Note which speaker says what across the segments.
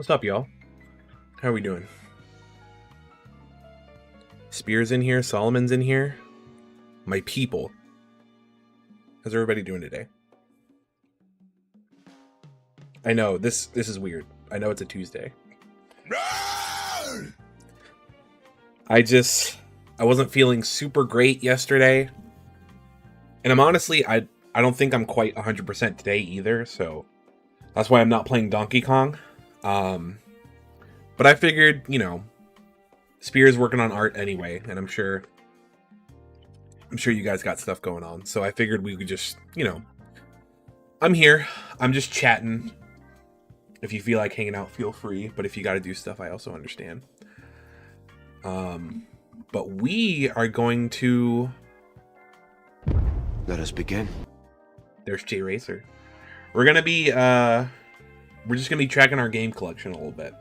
Speaker 1: What's up, y'all? How are we doing? Spears in here, Solomon's in here. My people. How's everybody doing today? I know, this is weird. I know it's a Tuesday. I wasn't feeling super great yesterday. And I don't think I'm quite 100% today either, so that's why I'm not playing Donkey Kong. But I figured, Spear's working on art anyway, and I'm sure you guys got stuff going on. So I figured we could just, I'm here. I'm just chatting. If you feel like hanging out, feel free. But if you got to do stuff, I also understand. But we are going to...
Speaker 2: Let us begin.
Speaker 1: There's J Racer. We're going to be, we're just going to be tracking our game collection a little bit.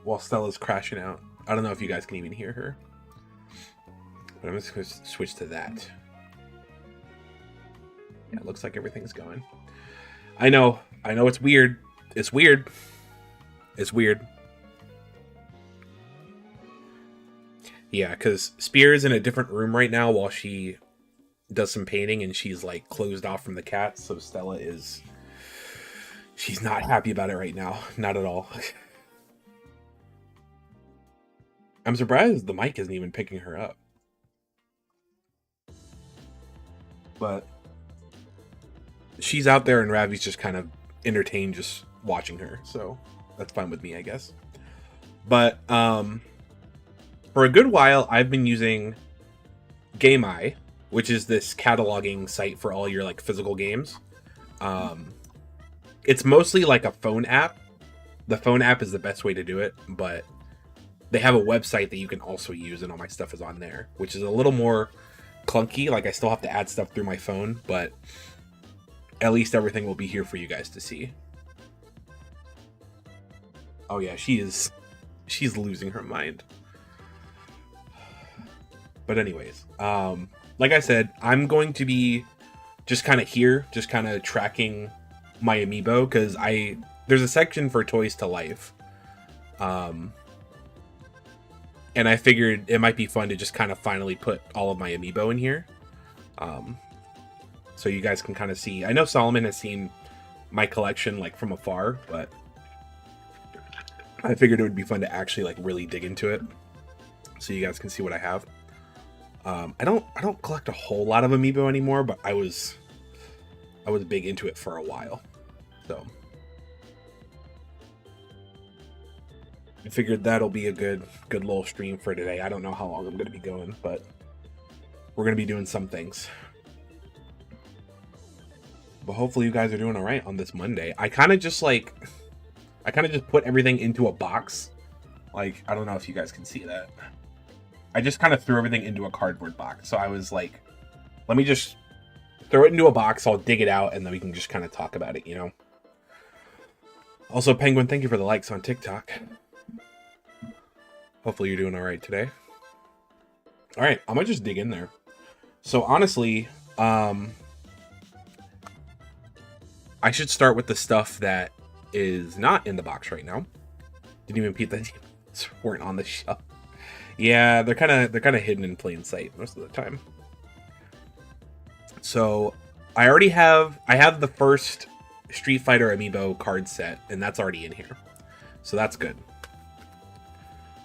Speaker 1: While Stella's crashing out. I don't know if you guys can even hear her. But I'm just going to switch to that. Yeah, it looks like everything's going. I know it's weird. It's weird. Yeah, because Spear's in a different room right now while she does some painting, and she's like closed off from the cat. So Stella she's not happy about it right now. Not at all. I'm surprised the mic isn't even picking her up. But she's out there and Ravi's just kind of entertained just watching her. So that's fine with me, I guess. But for a good while, I've been using GameEye, which is this cataloging site for all your like physical games. It's mostly like a phone app. The phone app is the best way to do it, but they have a website that you can also use, and all my stuff is on there, which is a little more clunky. Like I still have to add stuff through my phone, but at least everything will be here for you guys to see. Oh yeah, she's losing her mind. But anyways, like I said, I'm going to be just kind of here, just kind of tracking my Amiibo, because there's a section for Toys to Life. And I figured it might be fun to just kind of finally put all of my Amiibo in here. So you guys can kind of see. I know Solomon has seen my collection like from afar, but I figured it would be fun to actually like really dig into it, so you guys can see what I have. I don't collect a whole lot of Amiibo anymore, but I was big into it for a while. So I figured that'll be a good little stream for today. I don't know how long I'm going to be going, but we're going to be doing some things. But hopefully you guys are doing all right on this Monday. I kind of just put everything into a box. Like, I don't know if you guys can see that. I just kind of threw everything into a cardboard box. So I was like, let me just throw it into a box. I'll dig it out, and then we can just kind of talk about it, Also, Penguin, thank you for the likes on TikTok. Hopefully you're doing all right today. All right, I'm gonna just dig in there. So honestly, I should start with the stuff that is not in the box right now. Didn't even peep that weren't on the shelf. Yeah, they're kind of hidden in plain sight most of the time. So I have the first Street Fighter Amiibo card set, and that's already in here. So that's good.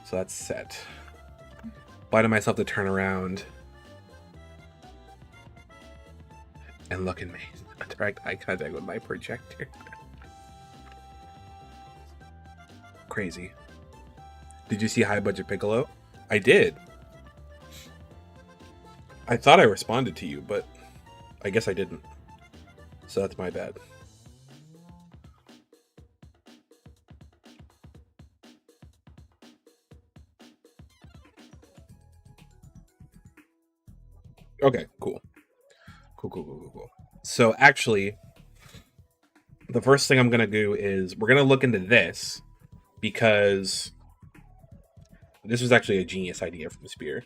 Speaker 1: So that's set. Biting myself to turn around and look at me. Direct eye contact with my projector. Crazy. Did you see High Budget Piccolo? I did. I thought I responded to you, but I guess I didn't. So that's my bad. Okay, cool. Cool. So actually, the first thing I'm going to do is we're going to look into this, because this was actually a genius idea from Spear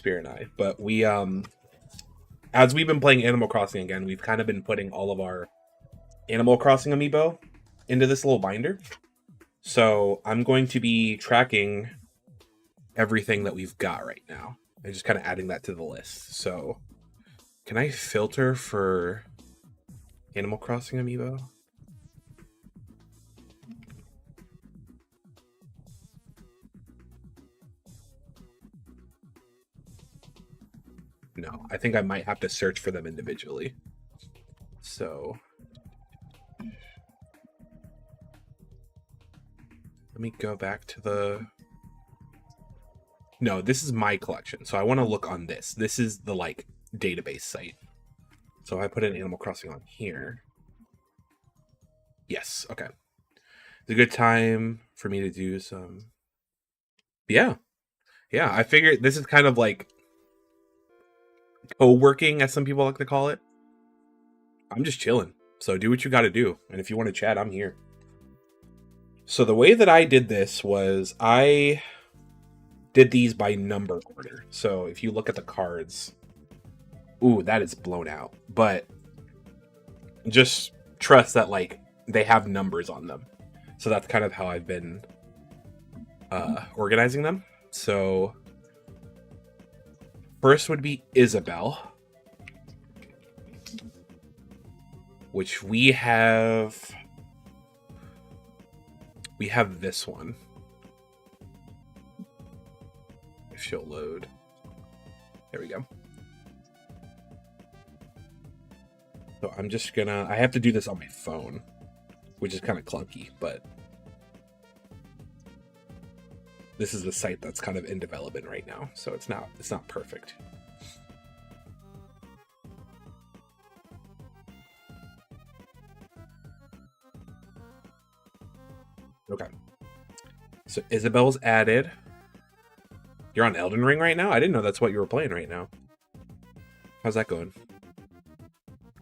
Speaker 1: and I. But we, as we've been playing Animal Crossing again, we've kind of been putting all of our Animal Crossing Amiibo into this little binder. So I'm going to be tracking everything that we've got right now and just kind of adding that to the list. So can I filter for Animal Crossing Amiibo? No, I think I might have to search for them individually. So let me go back to the... No, this is my collection. So I want to look on this. This is the like database site. So I put in Animal Crossing on here. Yes, okay. It's a good time for me to do some... Yeah. Yeah, I figured this is kind of like co-working, as some people like to call it. I'm just chilling. So do what you got to do. And if you want to chat, I'm here. So the way that I did this was I did these by number order. So if you look at the cards... Ooh, that is blown out. But just trust that, like, they have numbers on them. So that's kind of how I've been organizing them. So first would be Isabelle, which we have this one. If she'll load. There we go. So I'm just gonna... I have to do this on my phone, which is kind of clunky, but this is the site that's kind of in development right now, so it's not perfect. Okay. So Isabelle's added. You're on Elden Ring right now? I didn't know that's what you were playing right now. How's that going?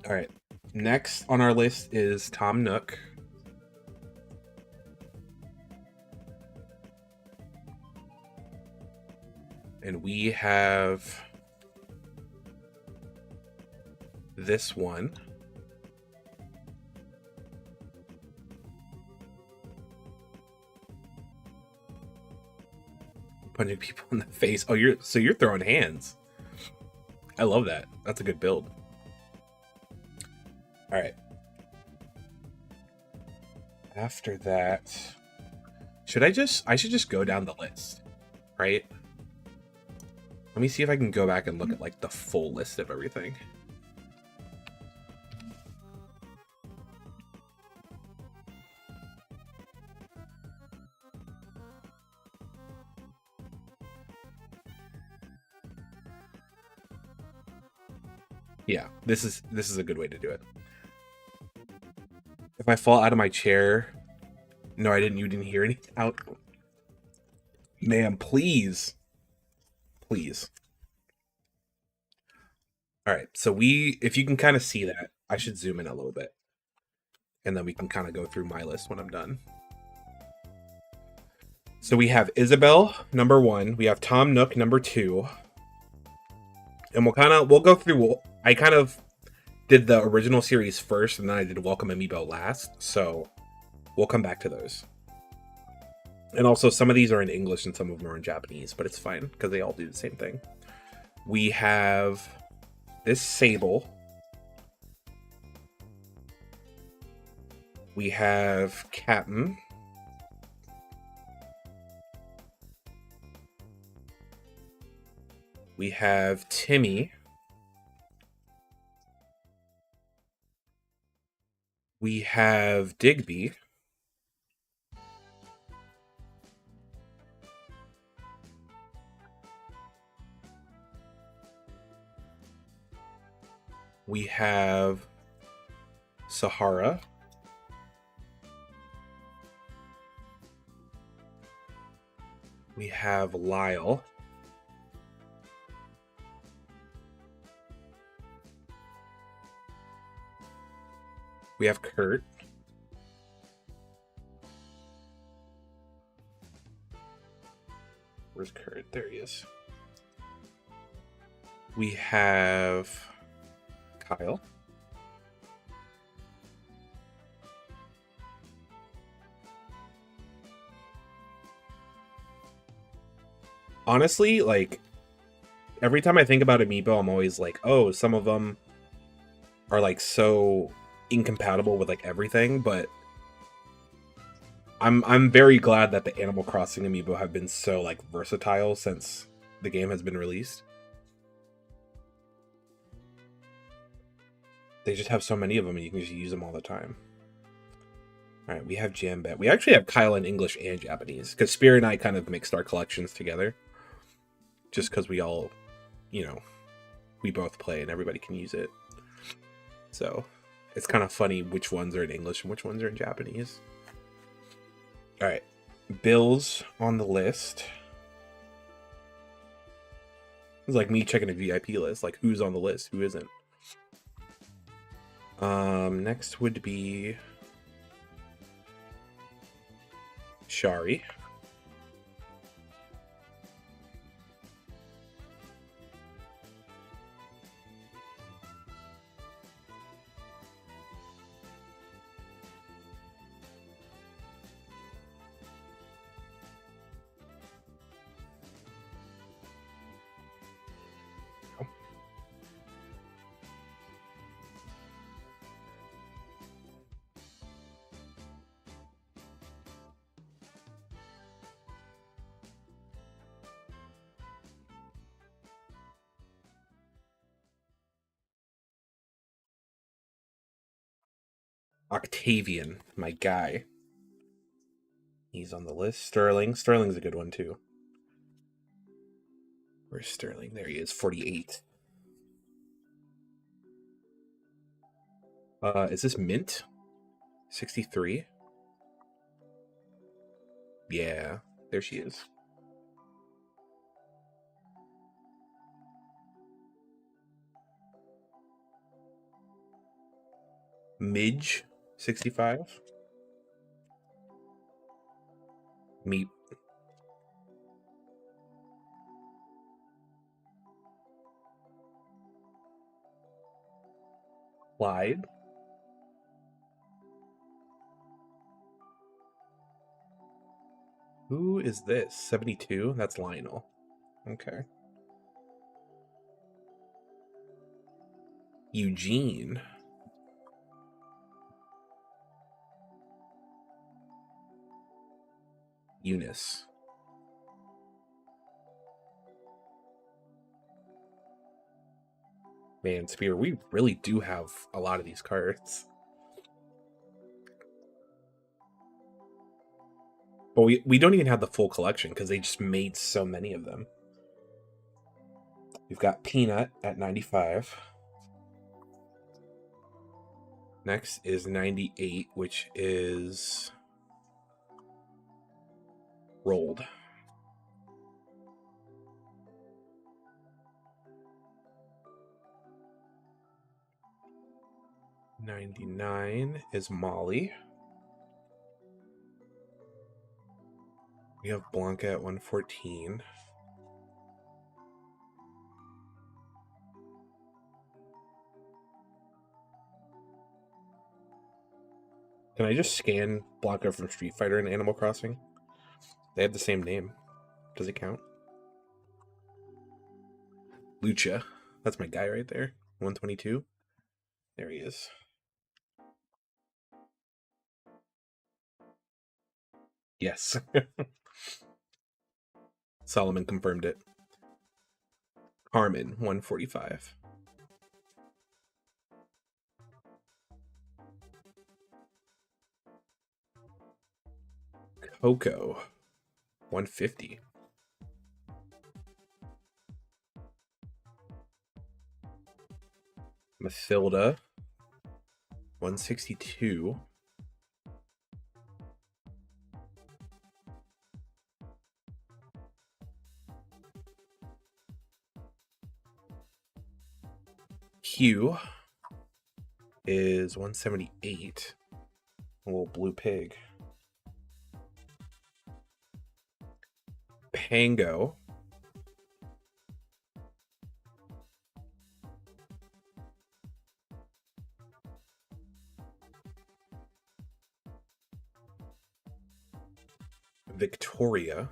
Speaker 1: All right. Next on our list is Tom Nook. And we have this one. Punching people in the face. Oh, you're throwing hands. I love that. That's a good build. All right. After that, I should just go down the list, right? Let me see if I can go back and look at like the full list of everything. Yeah, this is a good way to do it. If I fall out of my chair, no, I didn't. You didn't hear anything out. Ma'am, please. Please. All right, so if you can kind of see that, I should zoom in a little bit. And then we can kind of go through my list when I'm done. So we have Isabelle, number 1. We have Tom Nook, number 2. And we'll go through, I kind of did the original series first, and then I did Welcome Amiibo last. So we'll come back to those. And also, some of these are in English and some of them are in Japanese, but it's fine because they all do the same thing. We have this Sable. We have Captain. We have Timmy. We have Digby. We have Sahara. We have Lyle. We have Kurt. Where's Kurt? There he is. We have Kyle. Honestly, like, every time I think about Amiibo, I'm always like, oh, some of them are like so incompatible with like everything, but I'm very glad that the Animal Crossing Amiibo have been so like versatile since the game has been released. They just have so many of them and you can just use them all the time. Alright, we have Jambet. We actually have Kyle in English and Japanese, because Spear and I kind of mixed our collections together. Just because we all, you know, we both play and everybody can use it. So, it's kind of funny which ones are in English and which ones are in Japanese. Alright, Bill's on the list. It's like me checking a VIP list, like who's on the list, who isn't. Next would be Shari. Octavian, my guy. He's on the list. Sterling. Sterling's a good one, too. Where's Sterling? There he is, 48. Is this Mint? 63? Yeah, there she is. Midge, 65. Meep. Clyde. Who is this? 72? That's Lionel. Okay. Eugene. Eunice. Man, Spear, we really do have a lot of these cards. But we don't even have the full collection because they just made so many of them. We've got Peanut at 95. Next is 98, which is Rolled. $99 is Molly. We have Blanca at 114. Can I just scan Blanca from Street Fighter and Animal Crossing? They have the same name. Does it count? Lucha. That's my guy right there. 122. There he is. Yes. Solomon confirmed it. Carmen, 145. Coco, 150. Mathilda, 162. Hugh is 178. A little blue pig. Pango. Victoria,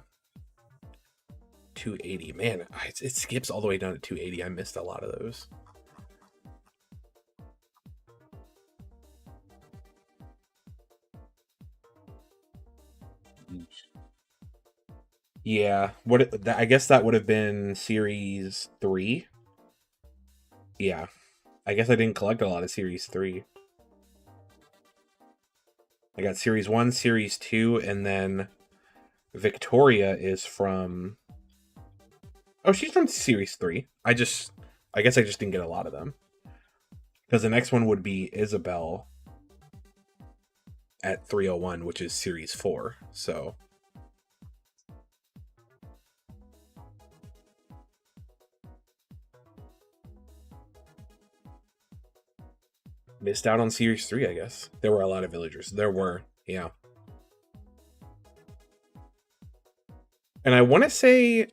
Speaker 1: 280. Man, it skips all the way down to 280. I missed a lot of those. Yeah, I guess that would have been Series 3. Yeah, I guess I didn't collect a lot of Series 3. I got Series 1, Series 2, and then Victoria is from... Oh, she's from Series 3. I guess I just didn't get a lot of them. Because the next one would be Isabel at 301, which is Series 4. So... missed out on Series 3, I guess. There were a lot of villagers. There were, yeah. And I want to say...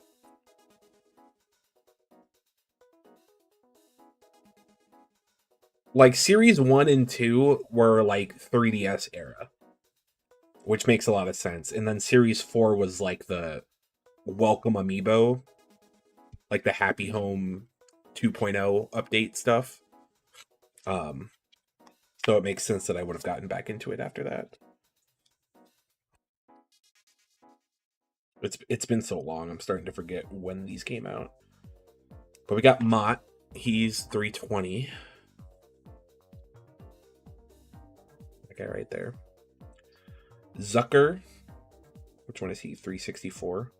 Speaker 1: like, Series 1 and 2 were, like, 3DS era. Which makes a lot of sense. And then Series 4 was, like, the Welcome Amiibo. Like, the Happy Home 2.0 update stuff. So it makes sense that I would have gotten back into it after that. It's been so long, I'm starting to forget when these came out. But we got Mott. He's 320. That guy right there. Zucker. Which one is he? 364.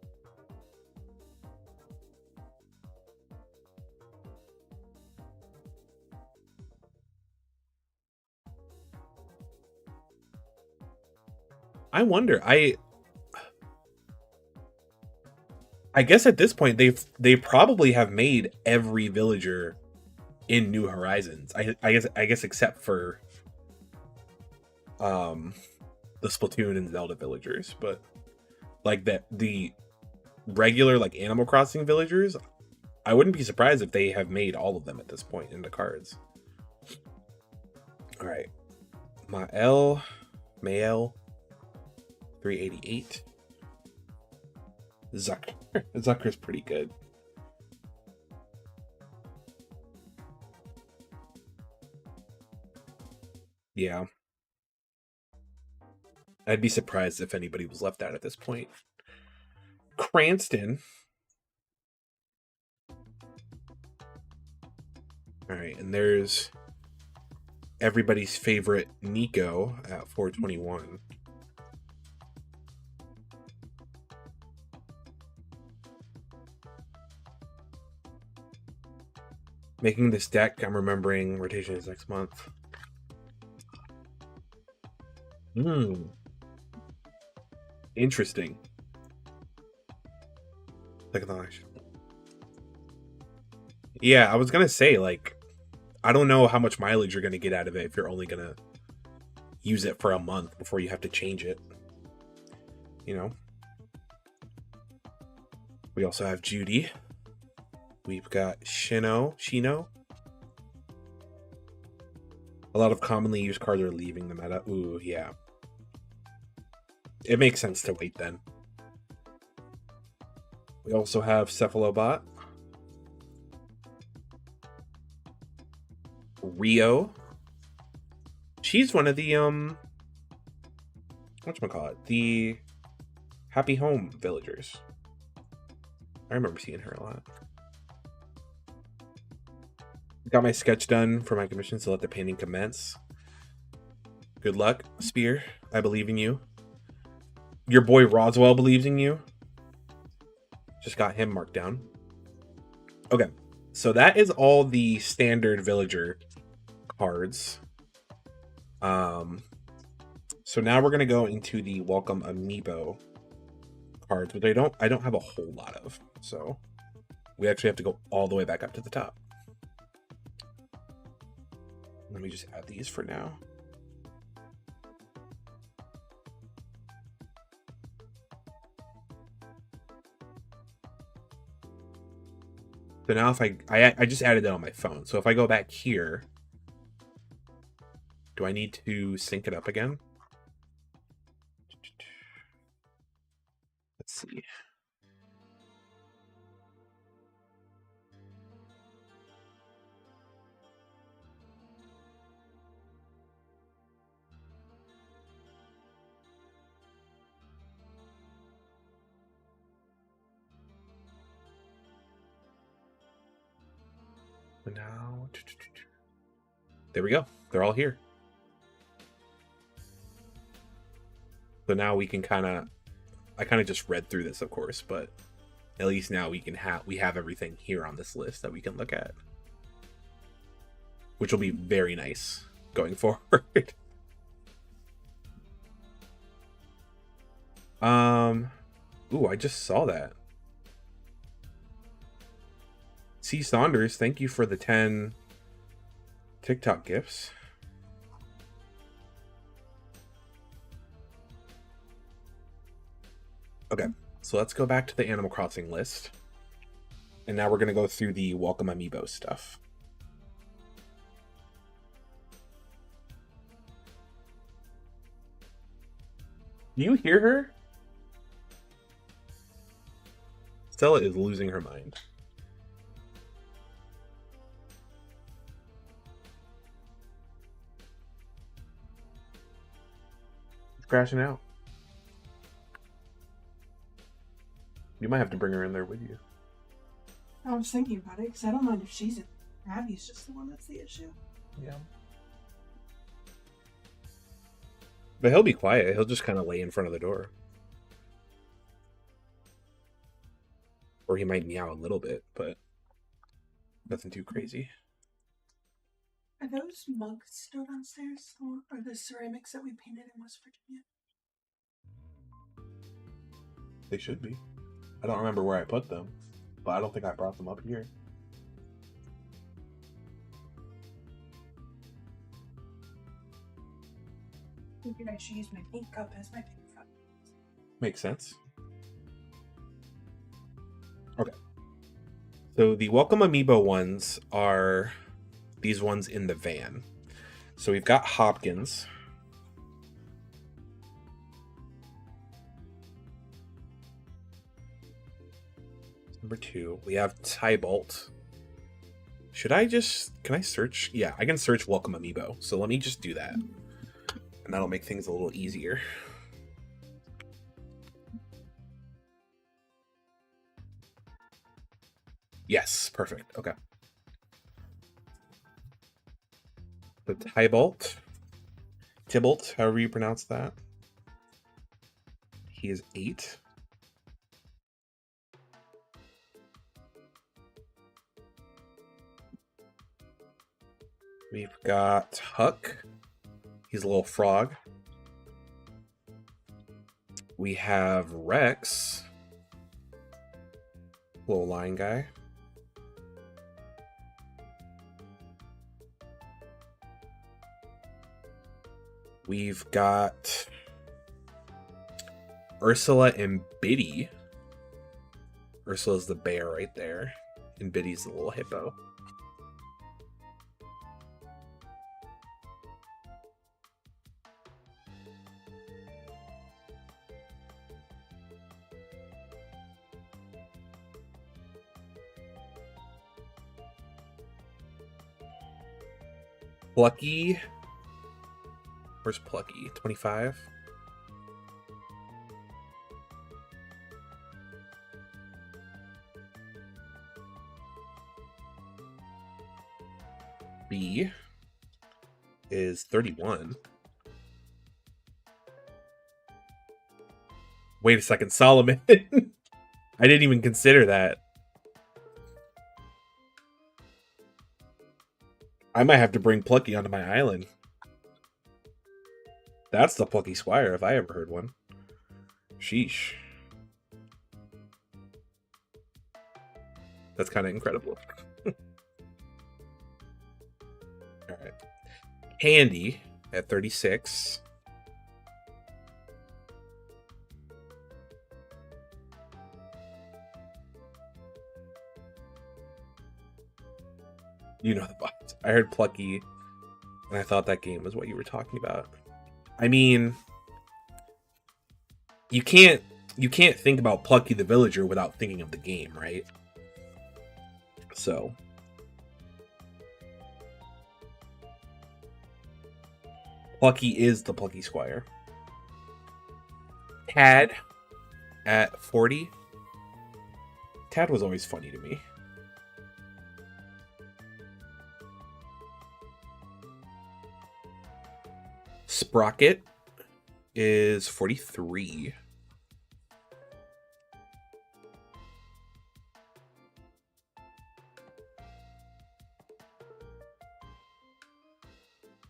Speaker 1: I wonder. I guess at this point they probably have made every villager in New Horizons. I guess except for the Splatoon and Zelda villagers, but like the regular like Animal Crossing villagers, I wouldn't be surprised if they have made all of them at this point in the cards. All right, Mael 388. Zucker's pretty good. Yeah. I'd be surprised if anybody was left out at this point. Cranston. All right, and there's everybody's favorite Nico at 421. Making this deck, I'm remembering rotation is next month. Interesting. Yeah, I was gonna say, like, I don't know how much mileage you're gonna get out of it if you're only gonna use it for a month before you have to change it. You know? We also have Judy. We've got Shino. A lot of commonly used cards are leaving the meta. Ooh, yeah. It makes sense to wait then. We also have Cephalobot. Rio. She's one of the whatchamacallit? The Happy Home villagers. I remember seeing her a lot. Got my sketch done for my commission, so let the painting commence. Good luck, Spear. I believe in you. Your boy Roswell believes in you. Just got him marked down. Okay, so that is all the standard villager cards. So now we're gonna go into the Welcome Amiibo cards, which I don't have a whole lot of. So we actually have to go all the way back up to the top. Let me just add these for now. So now if I just added that on my phone. So if I go back here, do I need to sync it up again? Let's see. And now, there we go. They're all here. So now we can I kind of just read through this, of course, but at least now we have everything here on this list that we can look at, which will be very nice going forward. Ooh, I just saw that. C. Saunders, thank you for the 10 TikTok gifts. Okay, so let's go back to the Animal Crossing list. And now we're going to go through the Welcome Amiibo stuff. Do you hear her? Stella is losing her mind. She's crashing out. You might have to bring her in there with you.
Speaker 2: I was thinking about it, because I don't mind if she's in. Abby's just the one that's the issue.
Speaker 1: Yeah. But he'll be quiet. He'll just kind of lay in front of the door. Or he might meow a little bit, but nothing too crazy.
Speaker 2: Are those mugs still downstairs? Or are the ceramics that we painted in West Virginia?
Speaker 1: They should be. I don't remember where I put them, but I don't think I brought them up here.
Speaker 2: Maybe I should use my pink cup as my pink cup.
Speaker 1: Makes sense. Okay. So the Welcome Amiibo ones are these ones in the van. So we've got Hopkins. Number 2. We have Tybalt. Can I search? Yeah, I can search Welcome Amiibo. So let me just do that. And that'll make things a little easier. Yes, perfect. Okay. The Tybalt, however you pronounce that. He is 8. We've got Huck. He's a little frog. We have Rex. Little lion guy. We've got Ursula and Biddy. Ursula's the bear right there, and Biddy's the little hippo. Plucky. Where's Plucky? 25. B is 31. Wait a second, Solomon. I didn't even consider that. I might have to bring Plucky onto my island. That's the Plucky Squire, if I ever heard one. Sheesh. That's kind of incredible. Alright. Handy at 36. You know the box. I heard Plucky, and I thought that game was what you were talking about. I mean, you can't think about Plucky the Villager without thinking of the game, right? So, Plucky is the Plucky Squire. Tad at 40. Tad was always funny to me. Sprocket is 43.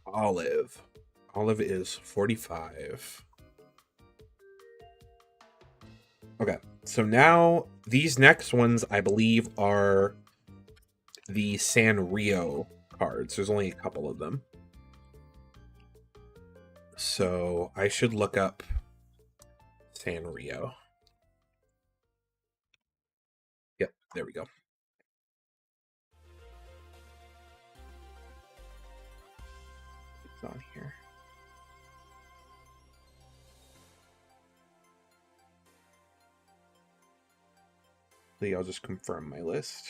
Speaker 1: Olive. Olive is 45. Okay, so now these next ones, I believe, are the Sanrio cards. There's only a couple of them. So I should look up Sanrio. Yep, there we go. It's on here. I'll just confirm my list.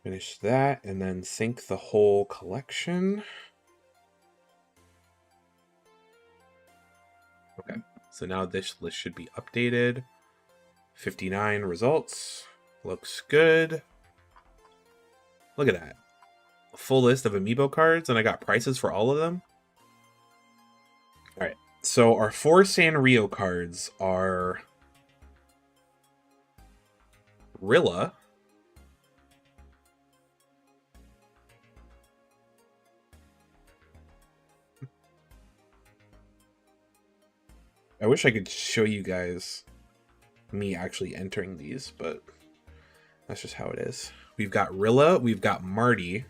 Speaker 1: Finish that and then sync the whole collection. Okay, so now this list should be updated. 59 results. Looks good. Look at that. A full list of Amiibo cards, and I got prices for all of them. Alright, so our 4 Sanrio cards are Rilla. I wish I could show you guys me actually entering these, but that's just how it is. We've got Rilla, we've got Marty.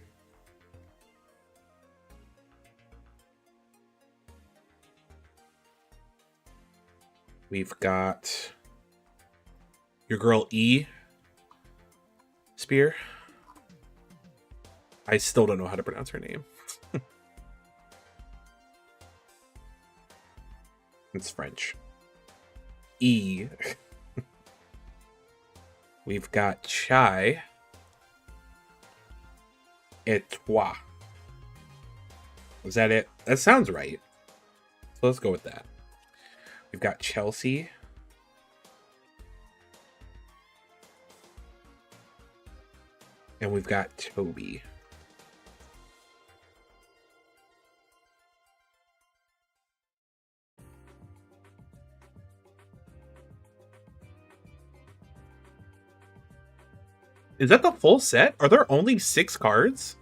Speaker 1: We've got your girl E. Spear. I still don't know how to pronounce her name. It's French. E. We've got Chai. Et toi. Is that it? That sounds right. So let's go with that. We've got Chelsea. And we've got Toby. Is that the full set? Are there only 6 cards?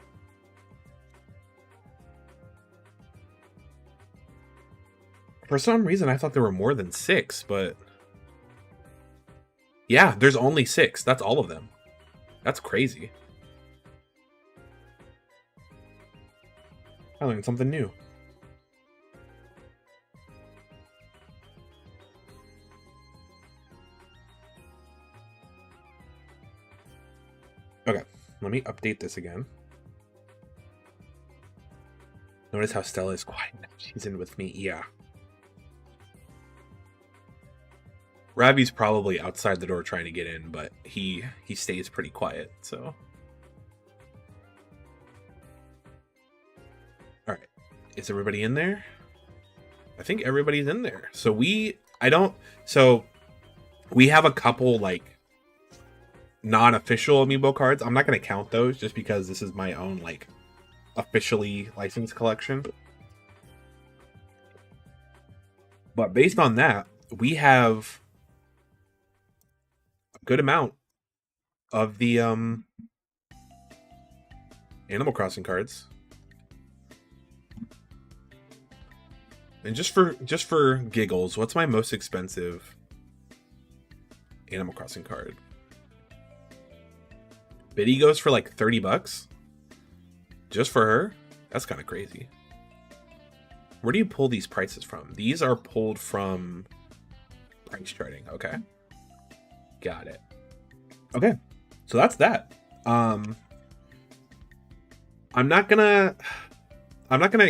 Speaker 1: For some reason, I thought there were more than 6, but... yeah, there's only 6. That's all of them. That's crazy. I learned something new. Okay, let me update this again. Notice how Stella is quiet. She's in with me. Yeah. Ravi's probably outside the door trying to get in, but he stays pretty quiet, so. Alright. Is everybody in there? I think everybody's in there. So we have a couple, like, non-official Amiibo cards. I'm not going to count those just because this is my own, like, officially licensed collection. But based on that, we have a good amount of the Animal Crossing cards. And just for giggles, what's my most expensive Animal Crossing card? Biddy goes for like $30 just for her. That's kind of crazy. Where do you pull these prices from? These are pulled from price charting. Okay, got it. Okay, so that's that. I'm not gonna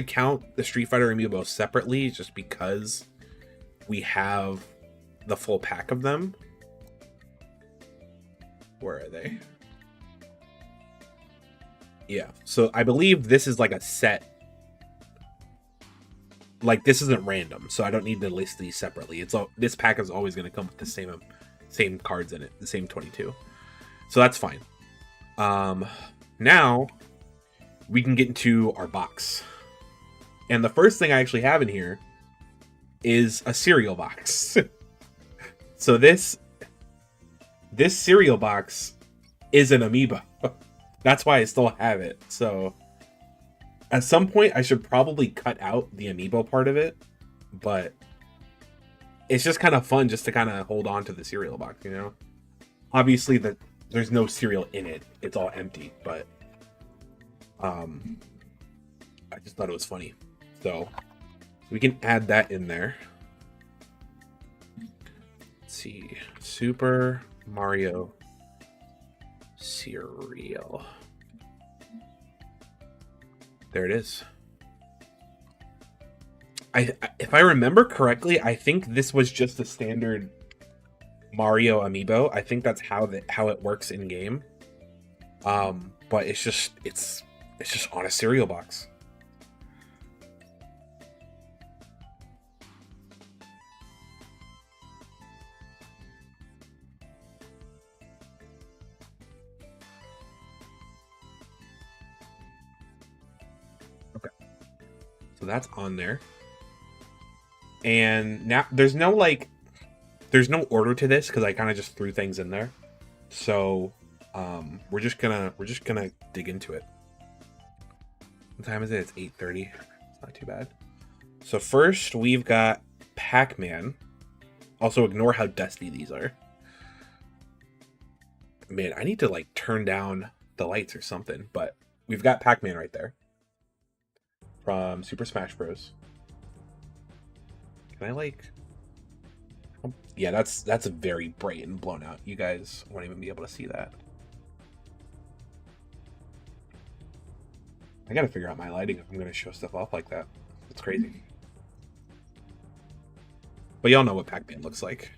Speaker 1: count the Street Fighter Amiibo separately just because we have the full pack of them. Where are they? Yeah, so I believe this is like a set. Like, this isn't random, so I don't need to list these separately. This pack is always going to come with the same cards in it, the same 22. So that's fine. now we can get into our box. And the first thing I actually have in here is a cereal box. So this cereal box is an Amiibo. That's why I still have it. So at some point I should probably cut out the Amiibo part of it, but it's just kind of fun just to kind of hold on to the cereal box, you know? Obviously there's no cereal in it. It's all empty, but I just thought it was funny. So we can add that in there. Let's see. Super Mario cereal. There it is. If I remember correctly, I think this was just a standard Mario Amiibo. I think that's how it works in game. But it's just on a cereal box. Okay. So that's on there. And now there's no order to this because I kind of just threw things in there. So we're just gonna dig into it. What time is it? It's 8:30. It's not too bad. So first we've got Pac-Man. Also ignore how dusty these are. Man, I need to like turn down the lights or something, but we've got Pac-Man right there from Super Smash Bros. Can I like... Oh, yeah, that's very bright and blown out. You guys won't even be able to see that. I gotta figure out my lighting if I'm gonna show stuff off like that. It's crazy. But y'all know what Pac-Man looks like.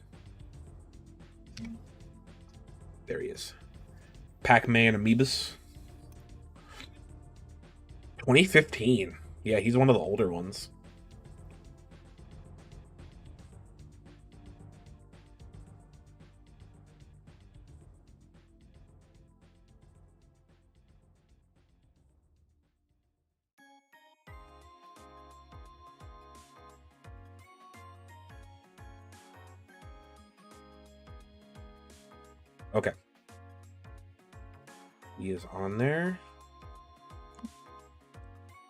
Speaker 1: There he is. Pac-Man Amiibos. 2015. Yeah, he's one of the older ones. Okay. He is on there.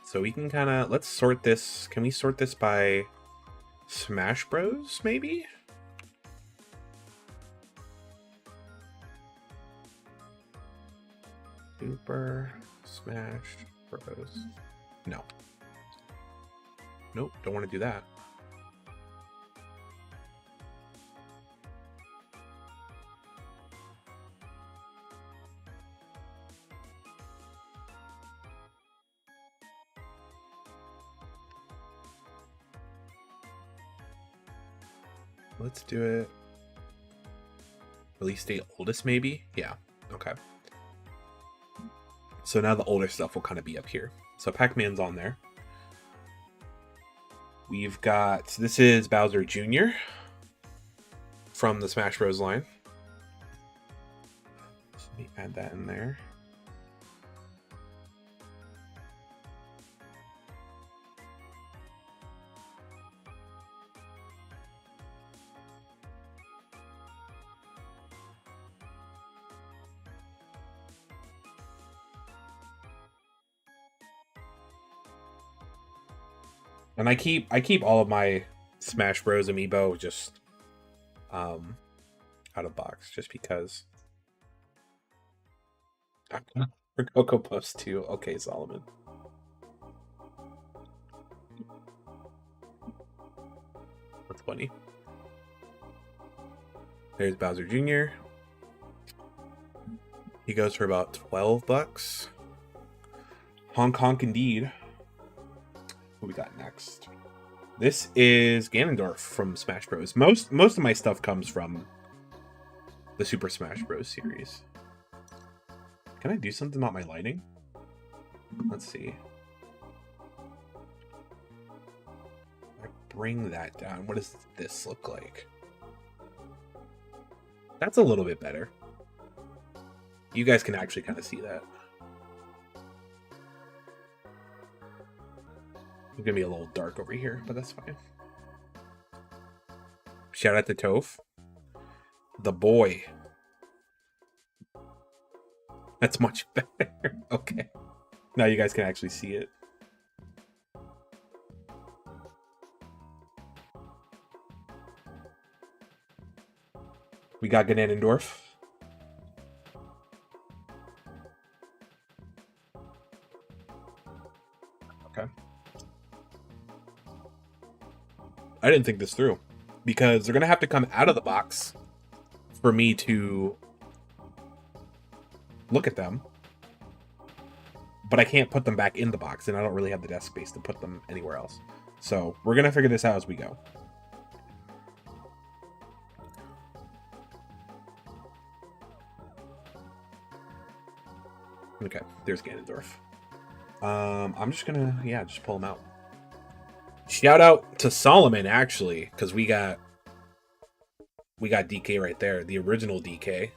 Speaker 1: So we can kind of... Let's sort this. Can we sort this by Smash Bros, maybe? Super Smash Bros. No. Nope, don't want to do that. Let's do it. Release date oldest, maybe? Yeah, okay. So now the older stuff will kind of be up here. So Pac-Man's on there. We've got... This is Bowser Jr. from the Smash Bros. Line. So let me add that in there. And I keep all of my Smash Bros. Amiibo just out of box, just because. For Cocoa Puffs too. Okay, Solomon. That's funny. There's Bowser Jr. He goes for about $12. Honk honk indeed. What we got next? This is Ganondorf from Smash Bros. Most of my stuff comes from the Super Smash Bros. Series. Can I do something about my lighting? Let's see. I bring that down. What does this look like? That's a little bit better. You guys can actually kind of see that. It's gonna be a little dark over here, but that's fine. Shout out to Toph. The boy. That's much better. Okay. Now you guys can actually see it. We got Ganondorf. Okay. I didn't think this through because they're going to have to come out of the box for me to look at them. But I can't put them back in the box, and I don't really have the desk space to put them anywhere else. So we're going to figure this out as we go. Okay, there's Ganondorf. I'm just gonna, just pull him out. Shout out to Solomon, actually, because we got DK right there, the original DK.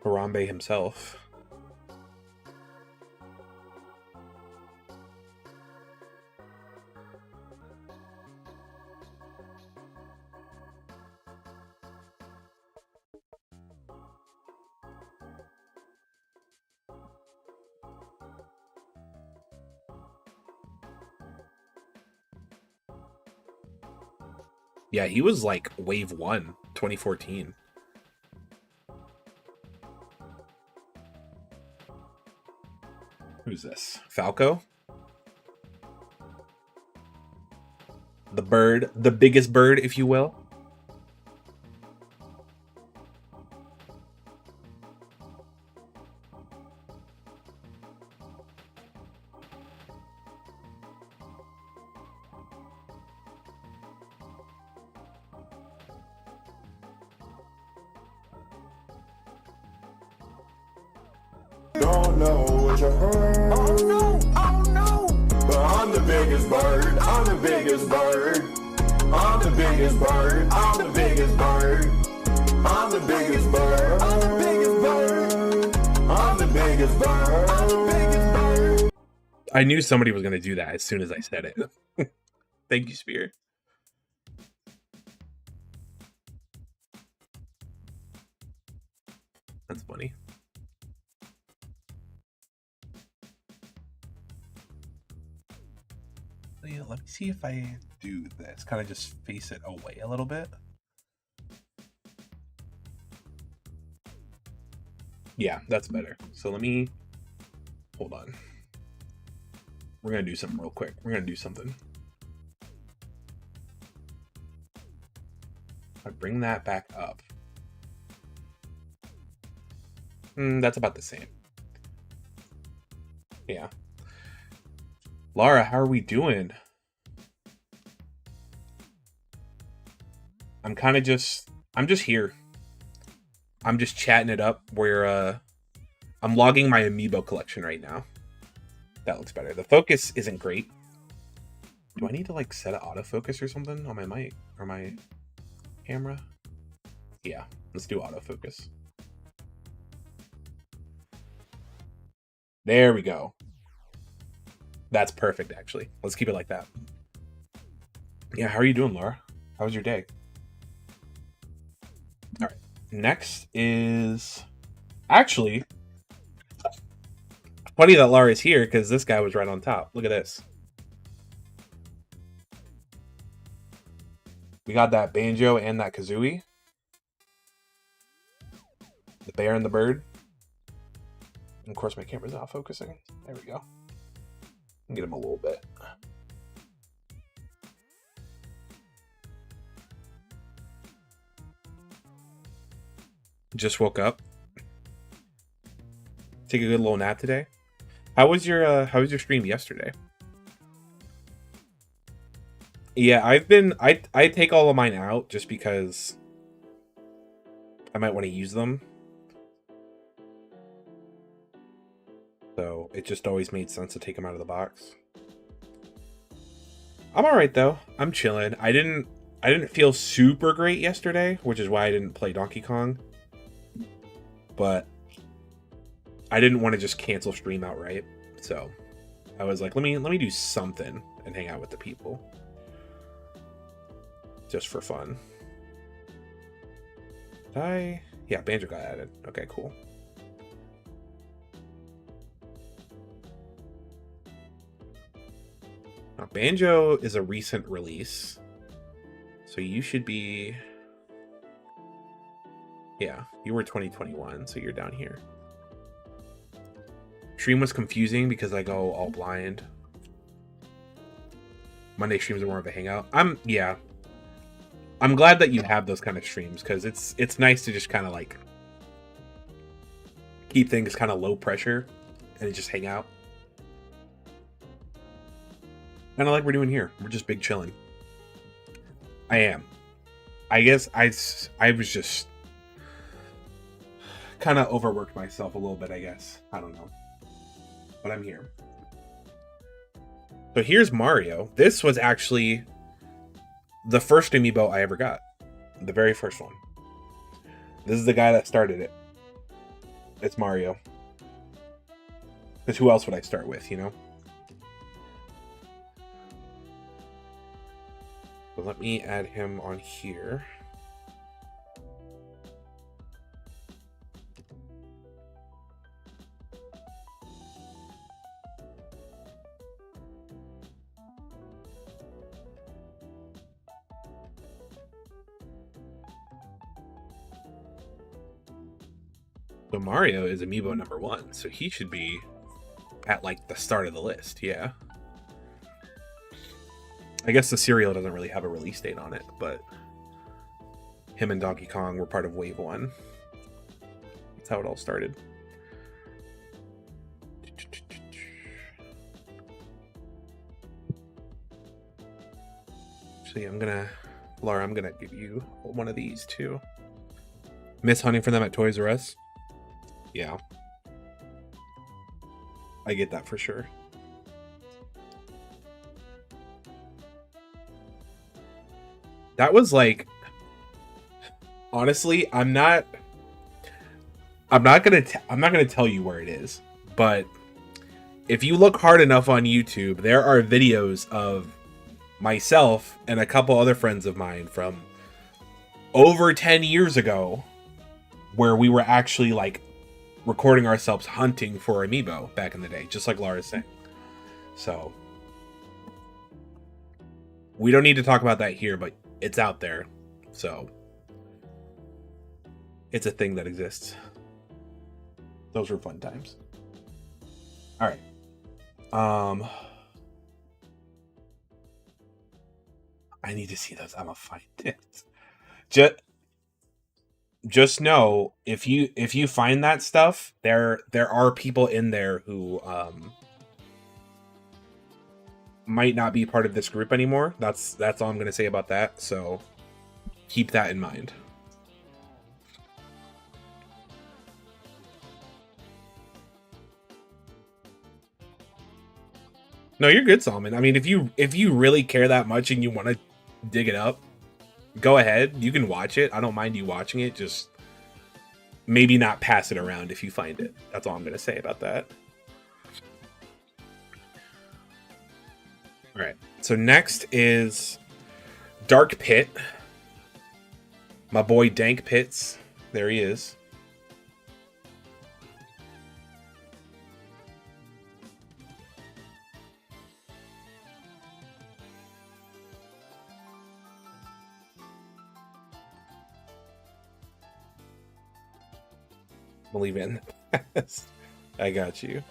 Speaker 1: Harambe himself. Yeah, he was like wave 1, 2014. Who's this? Falco? The bird, the biggest bird, if you will.
Speaker 3: Don't know what you heard. Oh no, oh no. But I'm the biggest bird. I'm the biggest bird. I'm the biggest bird. I'm the biggest bird. I'm the biggest bird. I'm the biggest bird. I'm the biggest bird. I'm the biggest bird.
Speaker 1: I knew somebody was going to do that as soon as I said it. Thank you, Spear. That's funny. Yeah, let me see if I do this. Kind of just face it away a little bit. Yeah, that's better. So let me... Hold on. We're going to do something real quick. We're going to do something. I bring that back up. That's about the same. Yeah. Lara, how are we doing? I'm just here. I'm just chatting it up where I'm logging my Amiibo collection right now. That looks better. The focus isn't great. Do I need to like set an autofocus or something on my mic or my camera? Yeah, let's do autofocus. There we go. That's perfect, actually. Let's keep it like that. Yeah, how are you doing, Laura? How was your day? All right. Next is... Actually, funny that Laura is here, because this guy was right on top. Look at this. We got that banjo and that kazooie. The bear and the bird. And of course, my camera's not focusing. There we go. Get him a little bit. Just woke up. Take a good little nap today. How was your stream yesterday? Yeah, I take all of mine out just because I might want to use them. So it just always made sense to take them out of the box. I'm alright though. I'm chilling. I didn't feel super great yesterday, which is why I didn't play Donkey Kong. but I didn't want to just cancel stream outright, so I was like, let me do something and hang out with the people, just for fun. Yeah, Banjo got added. Okay, cool. Now, Banjo is a recent release, so you should be... Yeah, you were 2021, so you're down here. Stream was confusing because I go all blind. Monday streams are more of a hangout. I'm glad that you have those kind of streams, because it's nice to just kind of like keep things kind of low pressure and just hang out. Kind of like we're doing here. We're just big chilling. I am. I guess I was just kind of overworked myself a little bit, I guess. I don't know. But I'm here. So here's Mario. This was actually the first Amiibo I ever got. The very first one. This is the guy that started it. It's Mario. Because who else would I start with, you know? So let me add him on here. So Mario is Amiibo number 1, so he should be at like the start of the list, yeah. I guess the cereal doesn't really have a release date on it, but him and Donkey Kong were part of Wave 1. That's how it all started. Actually, Laura, I'm gonna give you one of these too. Miss hunting for them at Toys R Us? Yeah. I get that for sure. That was like, honestly, I'm not gonna tell you where it is, but if you look hard enough on YouTube, there are videos of myself and a couple other friends of mine from over 10 years ago where we were actually like recording ourselves hunting for Amiibo back in the day, just like Laura's saying. So we don't need to talk about that here, but it's out there, so it's a thing that exists. Those were fun times. All right. I need to see those. I'm gonna find it. Just know, if you find that stuff, there are people in there who might not be part of this group anymore. That's all I'm gonna say about that. So keep that in mind. No, you're good, Solomon. I mean, if you really care that much and you want to dig it up, go ahead. You can watch it. I don't mind you watching it. Just maybe not pass it around if you find it. That's all I'm gonna say about that. All right. So next is Dark Pit. My boy Dank Pits. There he is. We'll leave it in the past. I got you.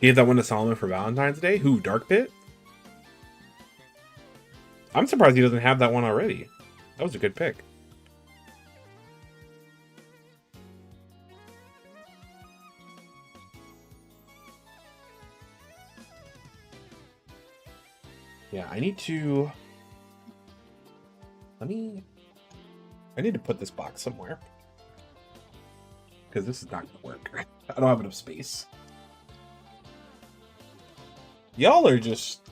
Speaker 1: He gave that one to Solomon for Valentine's Day? Who, Dark Pit? I'm surprised he doesn't have that one already. That was a good pick. Yeah, I need to... I need to put this box somewhere. Because this is not going to work. I don't have enough space. Y'all are just...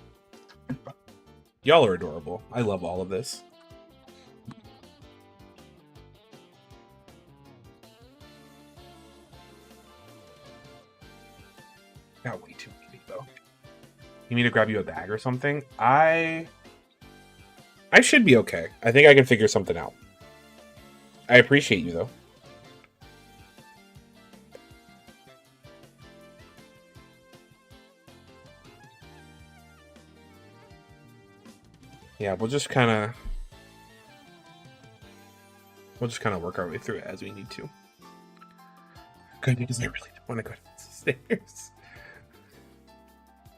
Speaker 1: Y'all are adorable. I love all of this. Got way too many, though. You need to grab you a bag or something? I should be okay. I think I can figure something out. I appreciate you, though. Yeah, we'll just kind of work our way through it as we need to. Good, because I really don't want to go downstairs.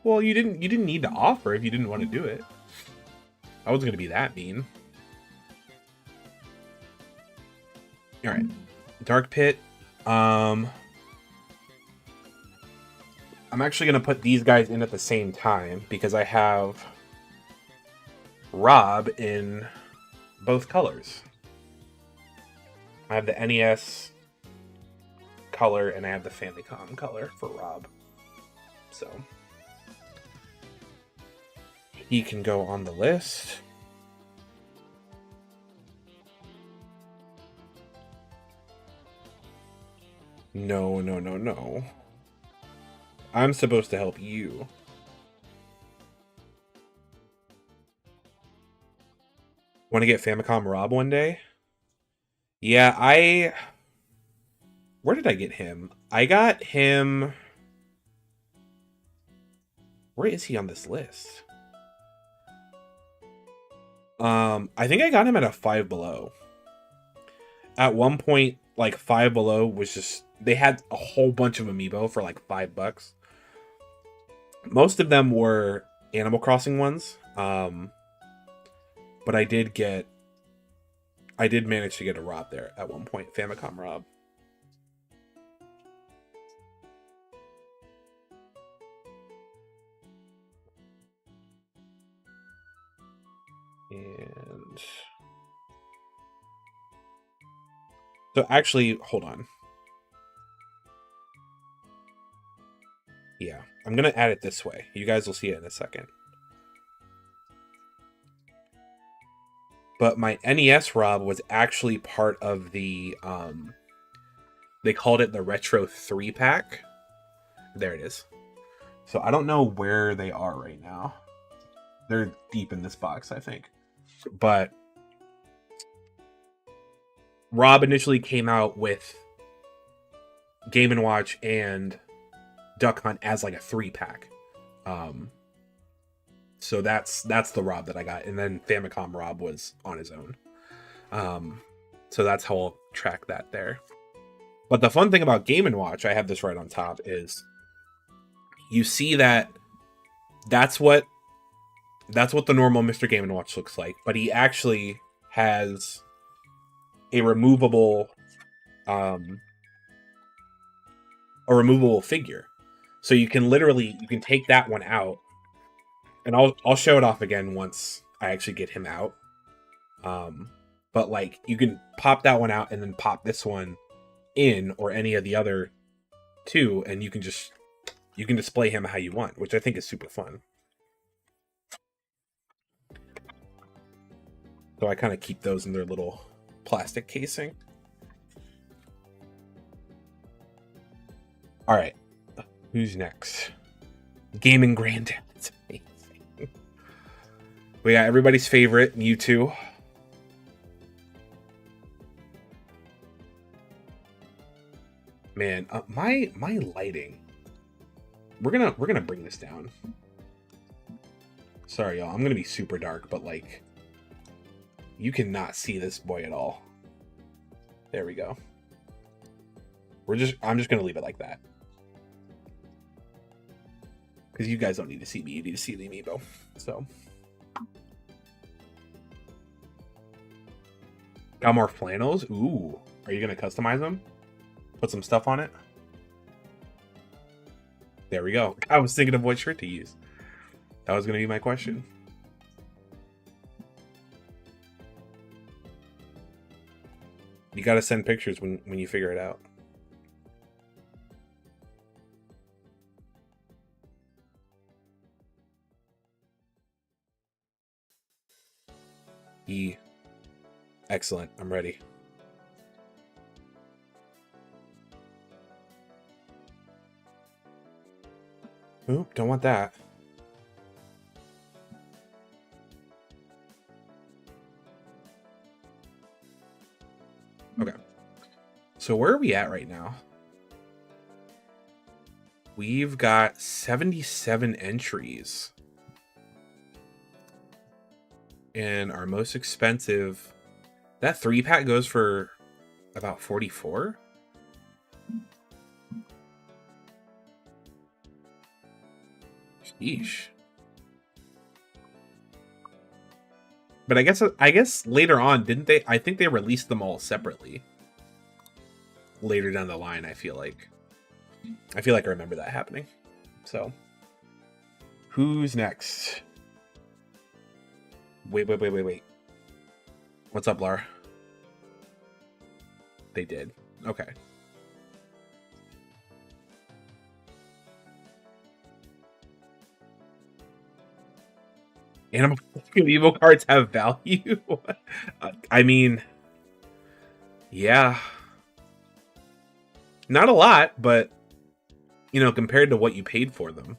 Speaker 1: Well, you didn't need to offer if you didn't want to do it. I wasn't going to be that mean. All right, Dark Pit. I'm actually going to put these guys in at the same time because I have Rob in both colors. I have the NES color and I have the Famicom color for Rob. So he can go on the list. No, no, no, no. I'm supposed to help you. Want to get Famicom Rob one day? Yeah, where did I get him? I got him... Where is he on this list? I think I got him at a 5 Below. At one point, like 5 Below was just... They had a whole bunch of Amiibo for like $5. Most of them were Animal Crossing ones. But I did manage to get a Rob there at one point. Famicom Rob. And... So actually, hold on. Yeah, I'm going to add it this way. You guys will see it in a second. But my NES Rob was actually part of the, they called it the Retro 3-pack. There it is. So I don't know where they are right now. They're deep in this box, I think. But Rob initially came out with Game & Watch and Duck Hunt as like a 3-pack. So that's the Rob that I got. And then Famicom Rob was on his own. So that's how I'll track that there. But the fun thing about Game & Watch, I have this right on top, is you see that that's what the normal Mr. Game & Watch looks like. But he actually has a removable figure. So you can take that one out. And I'll show it off again once I actually get him out. But like you can pop that one out and then pop this one in, or any of the other two, and you can display him how you want, which I think is super fun. So I kind of keep those in their little plastic casing. All right, who's next? Gaming Granddad. It's amazing. We got everybody's favorite, Mewtwo. Man, my lighting. We're gonna bring this down. Sorry, y'all. I'm gonna be super dark, but like, you cannot see this boy at all. There we go. I'm just gonna leave it like that. Because you guys don't need to see me, you need to see the Amiibo. So. Got more flannels? Ooh. Are you gonna customize them? Put some stuff on it? There we go. I was thinking of what shirt to use. That was gonna be my question. You gotta send pictures when you figure it out. E. Excellent. I'm ready. Oop, don't want that. Okay. So where are we at right now? We've got 77 entries. And our most expensive... That 3-pack goes for about 44? Sheesh. But I guess later on, didn't they? I think they released them all separately. Later down the line, I feel like I remember that happening. So, who's next? Wait. What's up, Lara? They did. Okay. Animal Amiibo cards have value? I mean, yeah. Not a lot, but, you know, compared to what you paid for them.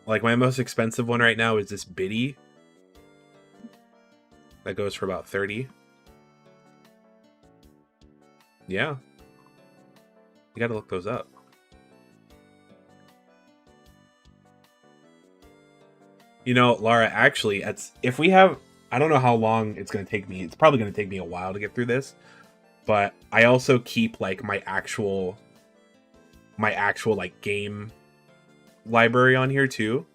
Speaker 1: Like, my most expensive one right now is this Biddy. That goes for about 30. Yeah. You gotta look those up. You know, Lara, actually, if we have... I don't know how long it's going to take me. It's probably going to take me a while to get through this. But I also keep, like, my actual, like, game library on here, too.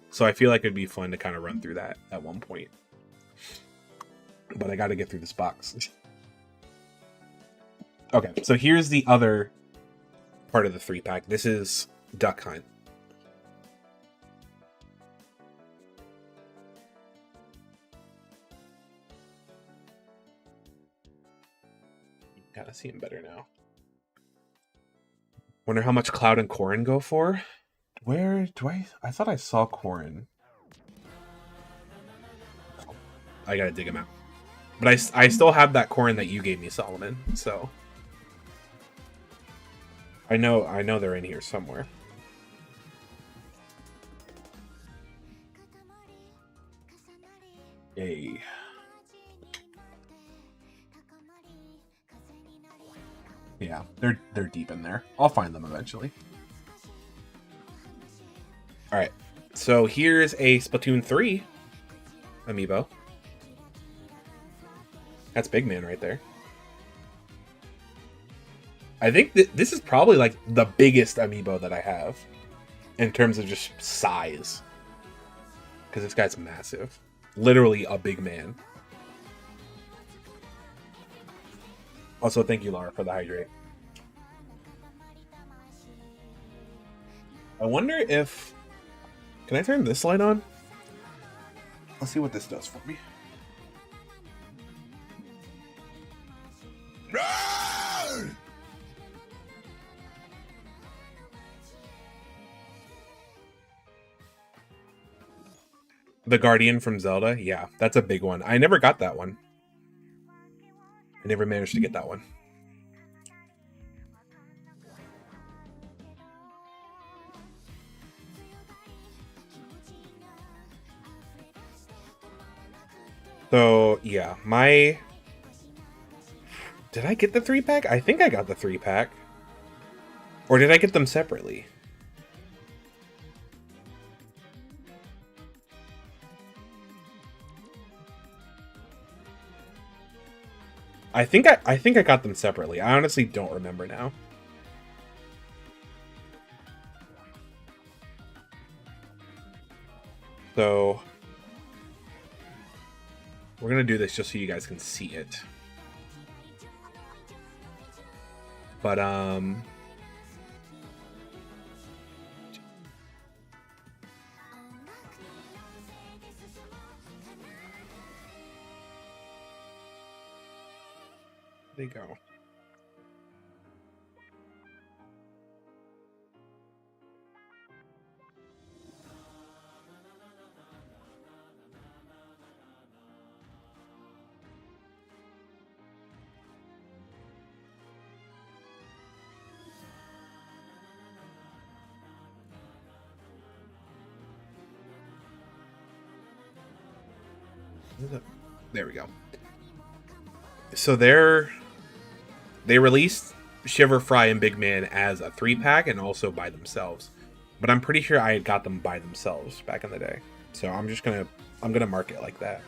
Speaker 1: So I feel like it'd be fun to kind of run through that at one point. But I got to get through this box. Okay, so here's the other part of the 3-pack. This is Duck Hunt. Gotta see him better now. Wonder how much Cloud and Corrin go for? Where do I thought I saw Corrin. I gotta dig him out. But I still have that Corrin that you gave me, Solomon, so I know they're in here somewhere. Yay. Yeah, they're deep in there. I'll find them eventually. Alright, so here's a Splatoon 3 amiibo. That's Big Man right there. I think this is probably like the biggest amiibo that I have in terms of just size. Because this guy's massive. Literally a big man. Also, thank you, Lara, for the hydrate. I wonder if... Can I turn this light on? Let's see what this does for me. The Guardian from Zelda? Yeah, that's a big one. I never got that one. I never managed to get that one. So, yeah, Did I get the 3-pack? I think I got the 3-pack. Or did I get them separately? I think I got them separately. I honestly don't remember now. So we're gonna do this just so you guys can see it. But they go. There we go. So they released Shiver, Fry, and Big Man as a 3-pack and also by themselves. But I'm pretty sure I had got them by themselves back in the day. So I'm gonna mark it like that.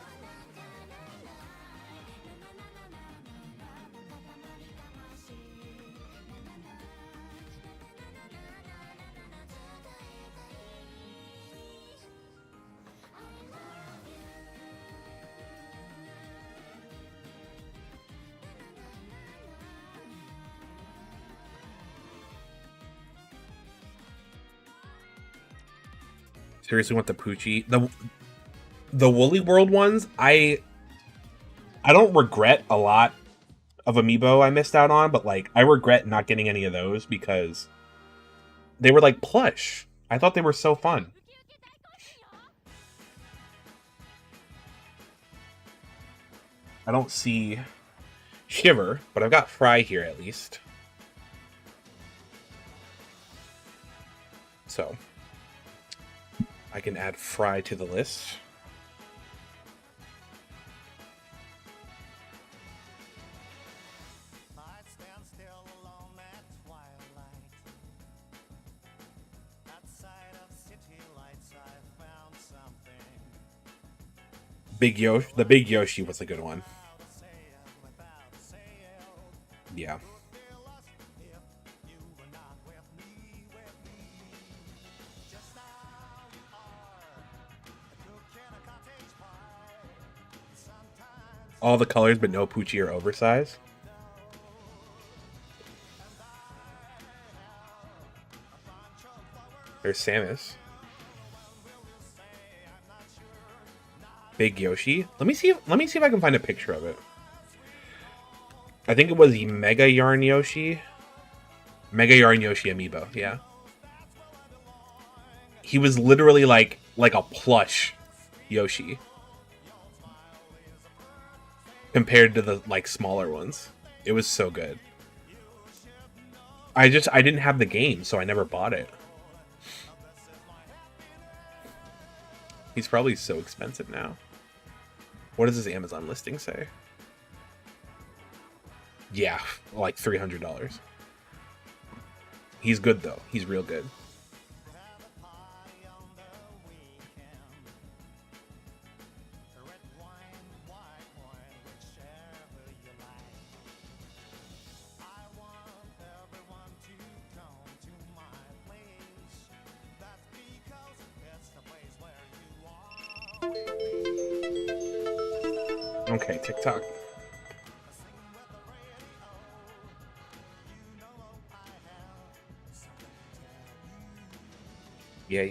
Speaker 1: Seriously want the Poochie. The Woolly World ones, I don't regret a lot of Amiibo I missed out on, but like I regret not getting any of those because they were like plush. I thought they were so fun. I don't see Shiver, but I've got Fry here at least. So I can add Fry to the list. The Big Yoshi was a good one. Yeah. All the colors, but no Poochie or Oversize. There's Samus. Big Yoshi. Let me see if I can find a picture of it. I think it was the Mega Yarn Yoshi. Mega Yarn Yoshi Amiibo, yeah. He was literally like a plush Yoshi. Compared to the like smaller ones. It was so good. I didn't have the game, so I never bought it. He's probably so expensive now. What does his Amazon listing say? Yeah, like $300. He's good though. He's real good. Okay, TikTok. Yeah.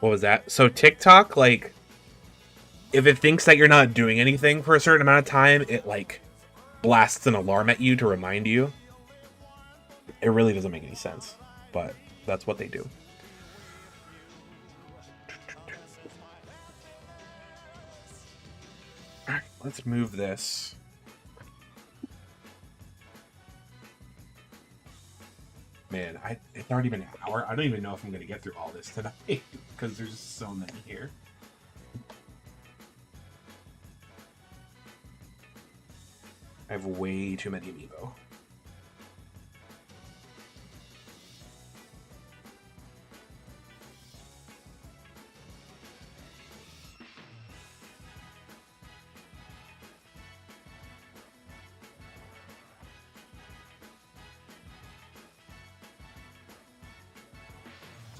Speaker 1: What was that? So TikTok, like, if it thinks that you're not doing anything for a certain amount of time, it, like, blasts an alarm at you to remind you. It really doesn't make any sense, but that's what they do. All right, let's move this. Man, it's already been an hour. I don't even know if I'm going to get through all this tonight because there's so many here. I have way too many Amiibo.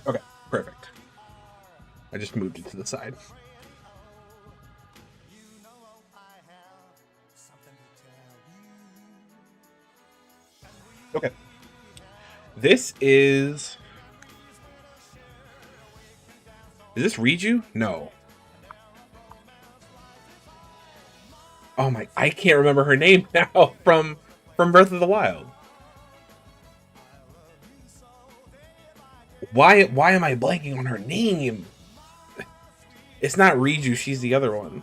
Speaker 1: Okay, perfect. I just moved it to the side. Okay. This is... Is this Riju? No. Oh my... I can't remember her name now from Breath of the Wild. Why am I blanking on her name? It's not Riju, she's the other one.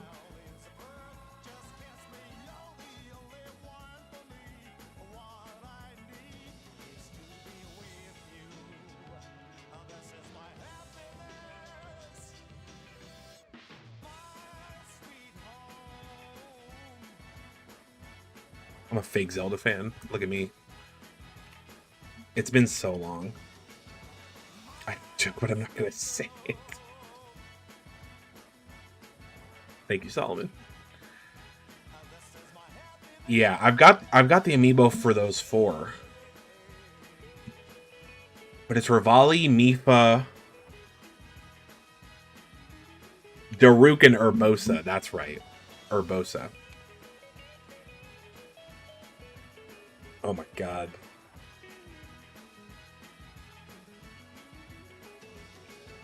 Speaker 1: I'm a fake Zelda fan. Look at me. It's been so long. I took, but I'm not gonna say it. Thank you, Solomon. Yeah, I've got the amiibo for those 4. But it's Rivali, Mifa, Daruk, and Urbosa. That's right. Urbosa. Oh my god.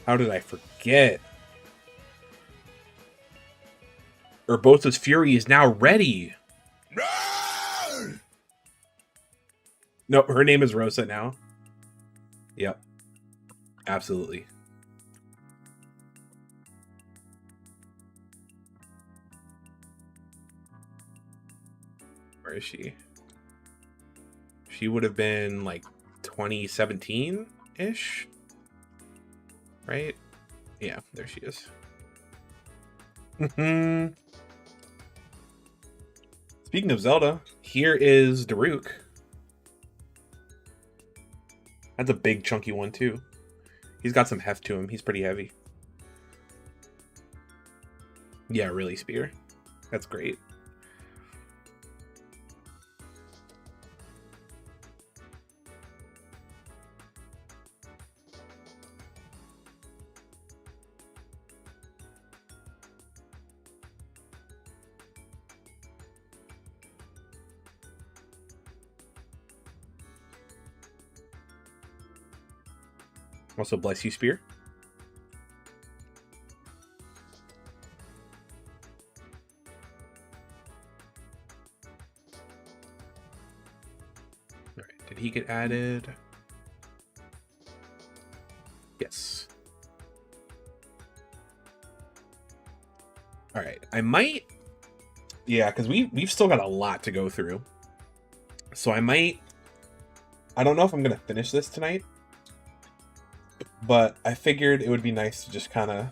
Speaker 1: How did I forget? Urbosa's Fury is now ready. No, her name is Rosa now. Yep. Absolutely. Where is she? She would have been like 2017-ish? Right? Yeah, there she is. Speaking of Zelda, here is Daruk. That's a big chunky one too. He's got some heft to him. He's pretty heavy. Yeah, really, Spear. That's great. Also, bless you, Spear. Alright, did he get added? Yes. Alright, I might... Yeah, because we've still got a lot to go through. So I might... I don't know if I'm going to finish this tonight. But I figured it would be nice to just kind of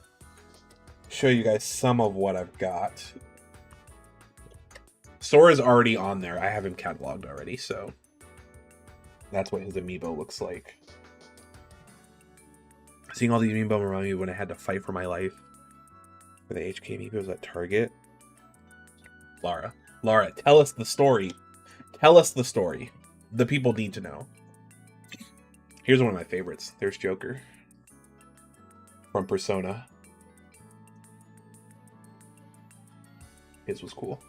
Speaker 1: show you guys some of what I've got. Sora's already on there. I have him cataloged already, so that's what his amiibo looks like. Seeing all these amiibo around me when I had to fight for my life for the HK amiibos at Target. Lara, tell us the story. Tell us the story. The people need to know. Here's one of my favorites. There's Joker from Persona. His was cool.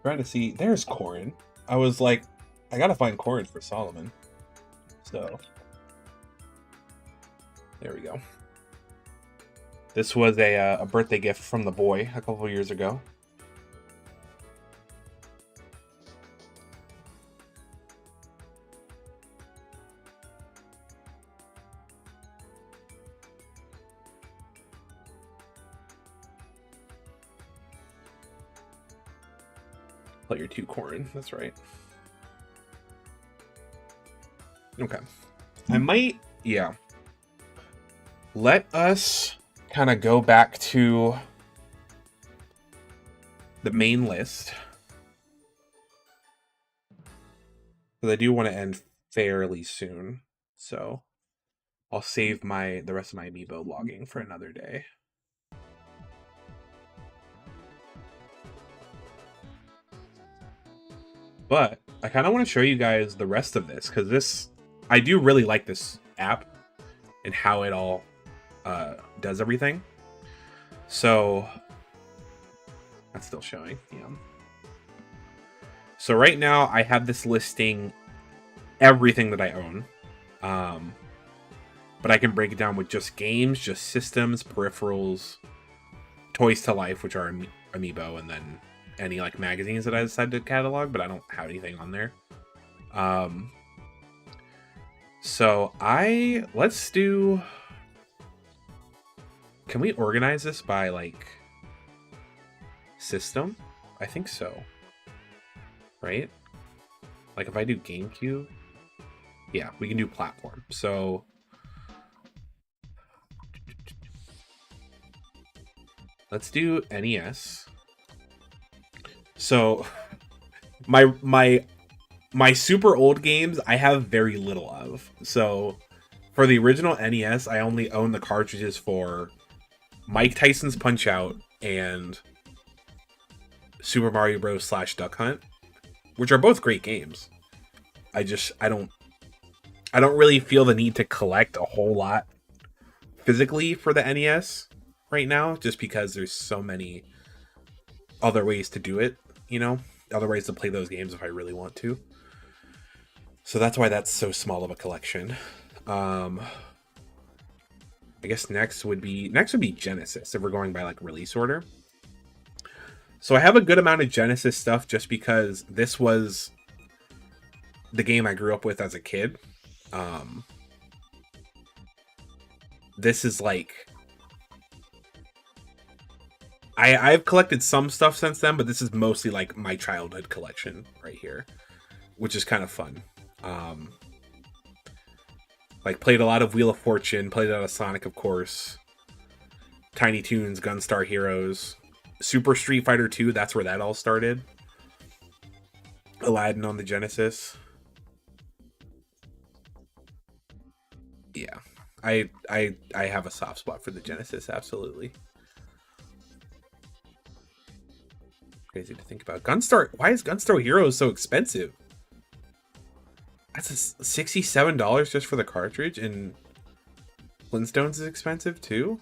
Speaker 1: Trying to see, there's Corrin. I was like, I gotta find Corrin for Solomon. So, there we go. This was a birthday gift from the boy a couple years ago. Player 2 Corrin, that's right. Okay. I might, yeah. Let us kind of go back to the main list. Because I do want to end fairly soon. So I'll save the rest of my Amiibo logging for another day. But I kind of want to show you guys the rest of this, because I do really like this app. and how it all does everything. So that's still showing. Yeah. So right now I have this listing everything that I own. But I can break it down with just games, just systems, peripherals, toys to life, which are Amiibo, and then any like magazines that I decide to catalog, but I don't have anything on there. So let's do, can we organize this by like system? I think so. Right? Like if I do GameCube, yeah, we can do platform. So let's do NES. So my super old games I have very little of. So for the original NES, I only own the cartridges for Mike Tyson's Punch-Out and Super Mario Bros. / Duck Hunt, which are both great games. I don't really feel the need to collect a whole lot physically for the NES right now, just because there's so many other ways to do it, you know, other ways to play those games if I really want to. So that's why that's so small of a collection. I guess next would be Genesis, if we're going by like release order. So I have a good amount of Genesis stuff just because this was the game I grew up with as a kid. This is like, I've collected some stuff since then, but this is mostly like my childhood collection right here, which is kind of fun. Like played a lot of Wheel of Fortune, played a lot of Sonic, of course, Tiny Toons, Gunstar Heroes, Super Street Fighter 2. That's where that all started. Aladdin on the Genesis. Yeah, I have a soft spot for the Genesis, absolutely. Crazy to think about. Gunstar, why is Gunstar Heroes so expensive? That's $67 just for the cartridge, and Flintstones is expensive too?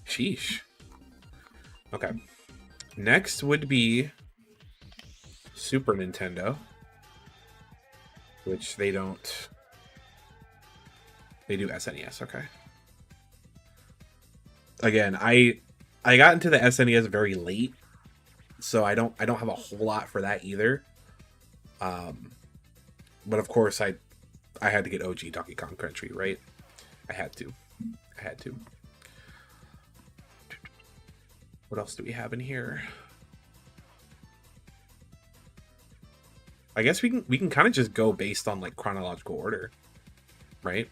Speaker 1: Sheesh. Okay. Next would be Super Nintendo, which they don't. They do SNES, okay. Again, I got into the SNES very late, so I don't have a whole lot for that either. But of course I had to get OG Donkey Kong Country, right? I had to. What else do we have in here? I guess we can kind of just go based on like chronological order, right?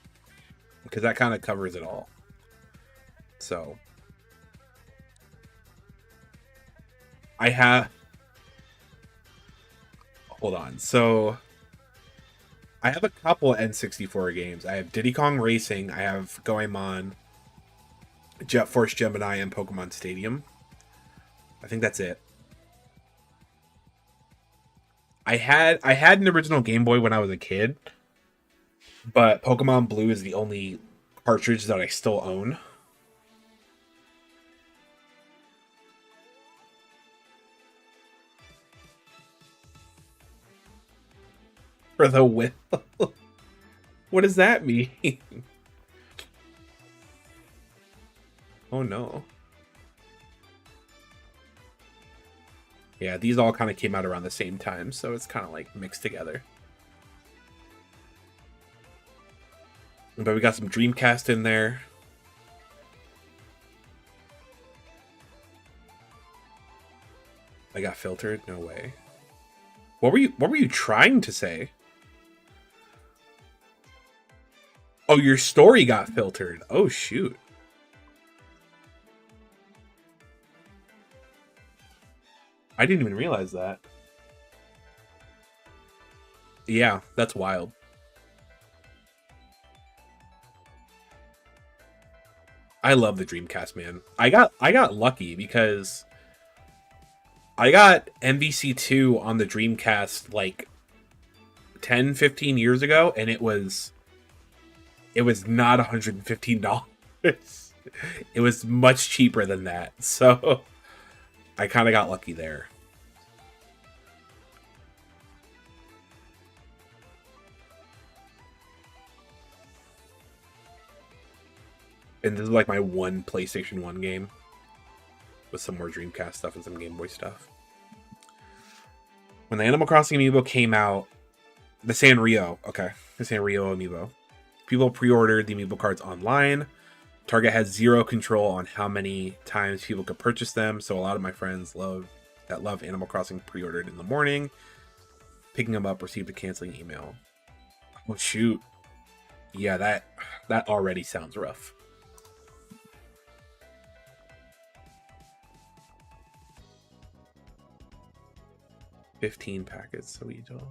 Speaker 1: Because that kind of covers it all. So I have, hold on. So I have a couple N64 games. I have Diddy Kong Racing, I have Goemon, Jet Force Gemini, and Pokemon Stadium. I think that's it. I had an original Game Boy when I was a kid, but Pokemon Blue is the only cartridge that I still own. For the will. What does that mean? Oh no. Yeah, these all kind of came out around the same time, so it's kind of like mixed together. But we got some Dreamcast in there. I got filtered? No way. What were you trying to say? Oh, your story got filtered. Oh shoot. I didn't even realize that. Yeah, that's wild. I love the Dreamcast, man. I got lucky because I got MVC2 on the Dreamcast like 10, 15 years ago, and it was it was not $115. It was much cheaper than that. So I kind of got lucky there. And this is like my one PlayStation 1 game with some more Dreamcast stuff and some Game Boy stuff. When the Animal Crossing Amiibo came out, the Sanrio Amiibo, people pre-ordered the Amiibo cards online. Target had zero control on how many times people could purchase them, so a lot of my friends love Animal Crossing pre-ordered in the morning. Picking them up, received a canceling email. Oh shoot. Yeah, that already sounds rough. $15 packets, so we don't have.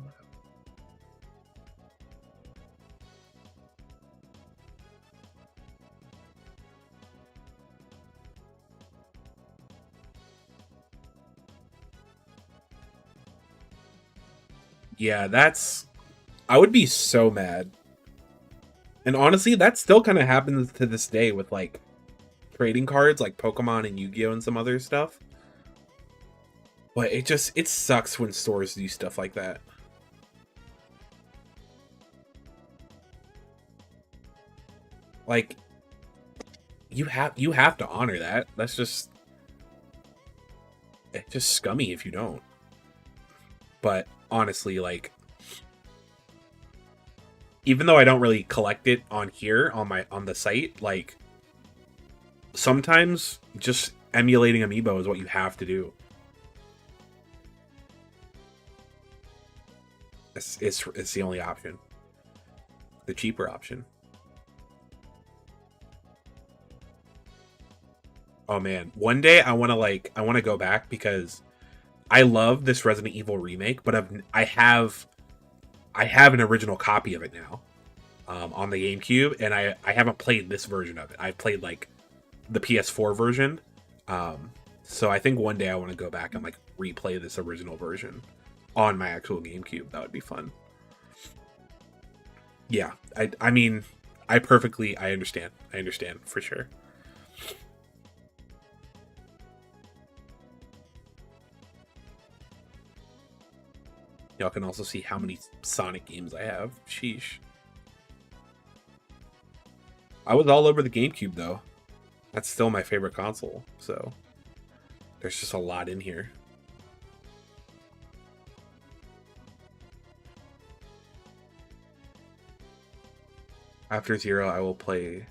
Speaker 1: Yeah, I would be so mad. And honestly, that still kind of happens to this day with like trading cards like Pokemon and Yu-Gi-Oh! And some other stuff. But it sucks when stores do stuff like that. Like you have to honor that. That's just it's just scummy if you don't. But honestly, like even though I don't really collect it on here on the site, like sometimes just emulating Amiibo is what you have to do. It's the only option. The cheaper option. Oh man, one day I want to go back because I love this Resident Evil remake, but I have an original copy of it now on the GameCube, and I haven't played this version of it. I played like the PS4 version. So I think one day I want to go back and like replay this original version on my actual GameCube. That would be fun. Yeah, I mean, I understand. I understand for sure. Y'all can also see how many Sonic games I have. Sheesh. I was all over the GameCube though. That's still my favorite console, so there's just a lot in here. After Zero, I will play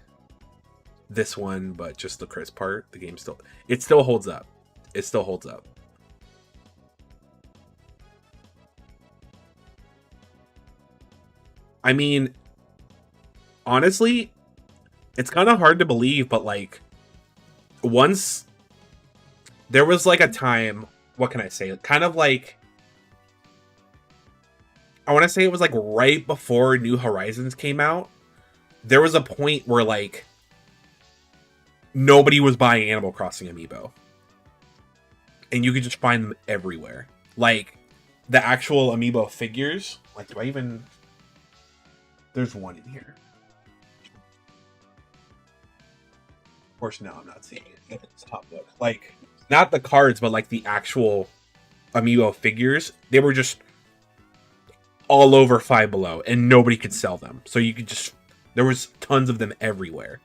Speaker 1: this one, but just the Chris part. The game still holds up. It still holds up. I mean, honestly, it's kind of hard to believe, but like once there was like a time, what can I say? Kind of like I want to say it was like right before New Horizons came out. There was a point where like nobody was buying Animal Crossing Amiibo. And you could just find them everywhere. Like the actual Amiibo figures. Like, do I even... There's one in here. Of course, no, I'm not seeing it. It's top look. Like, not the cards, but like the actual Amiibo figures. They were just all over Five Below, and nobody could sell them. So you could just... There was tons of them everywhere.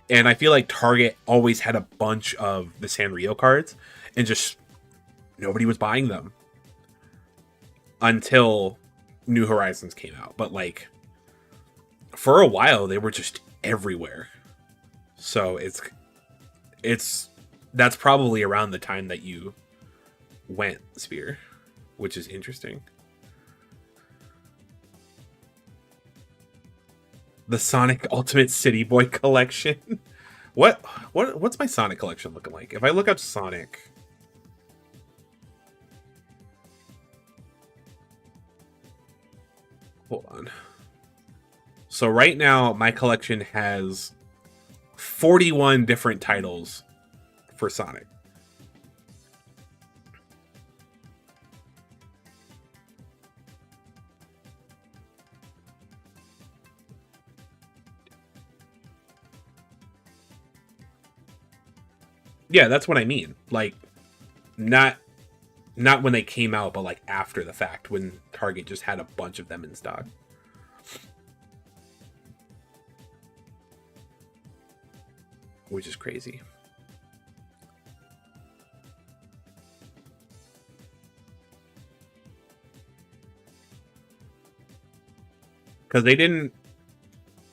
Speaker 1: And I feel like Target always had a bunch of the Sanrio cards, and just nobody was buying them until New Horizons came out. But like for a while they were just everywhere. So that's probably around the time that you went, Spear, which is interesting. The Sonic Ultimate City Boy collection. What's my Sonic collection looking like? If I look up Sonic, hold on. So right now my collection has 41 different titles for Sonic. Yeah, that's what I mean. Like, not when they came out, but like after the fact, when Target just had a bunch of them in stock. Which is crazy. Because they didn't...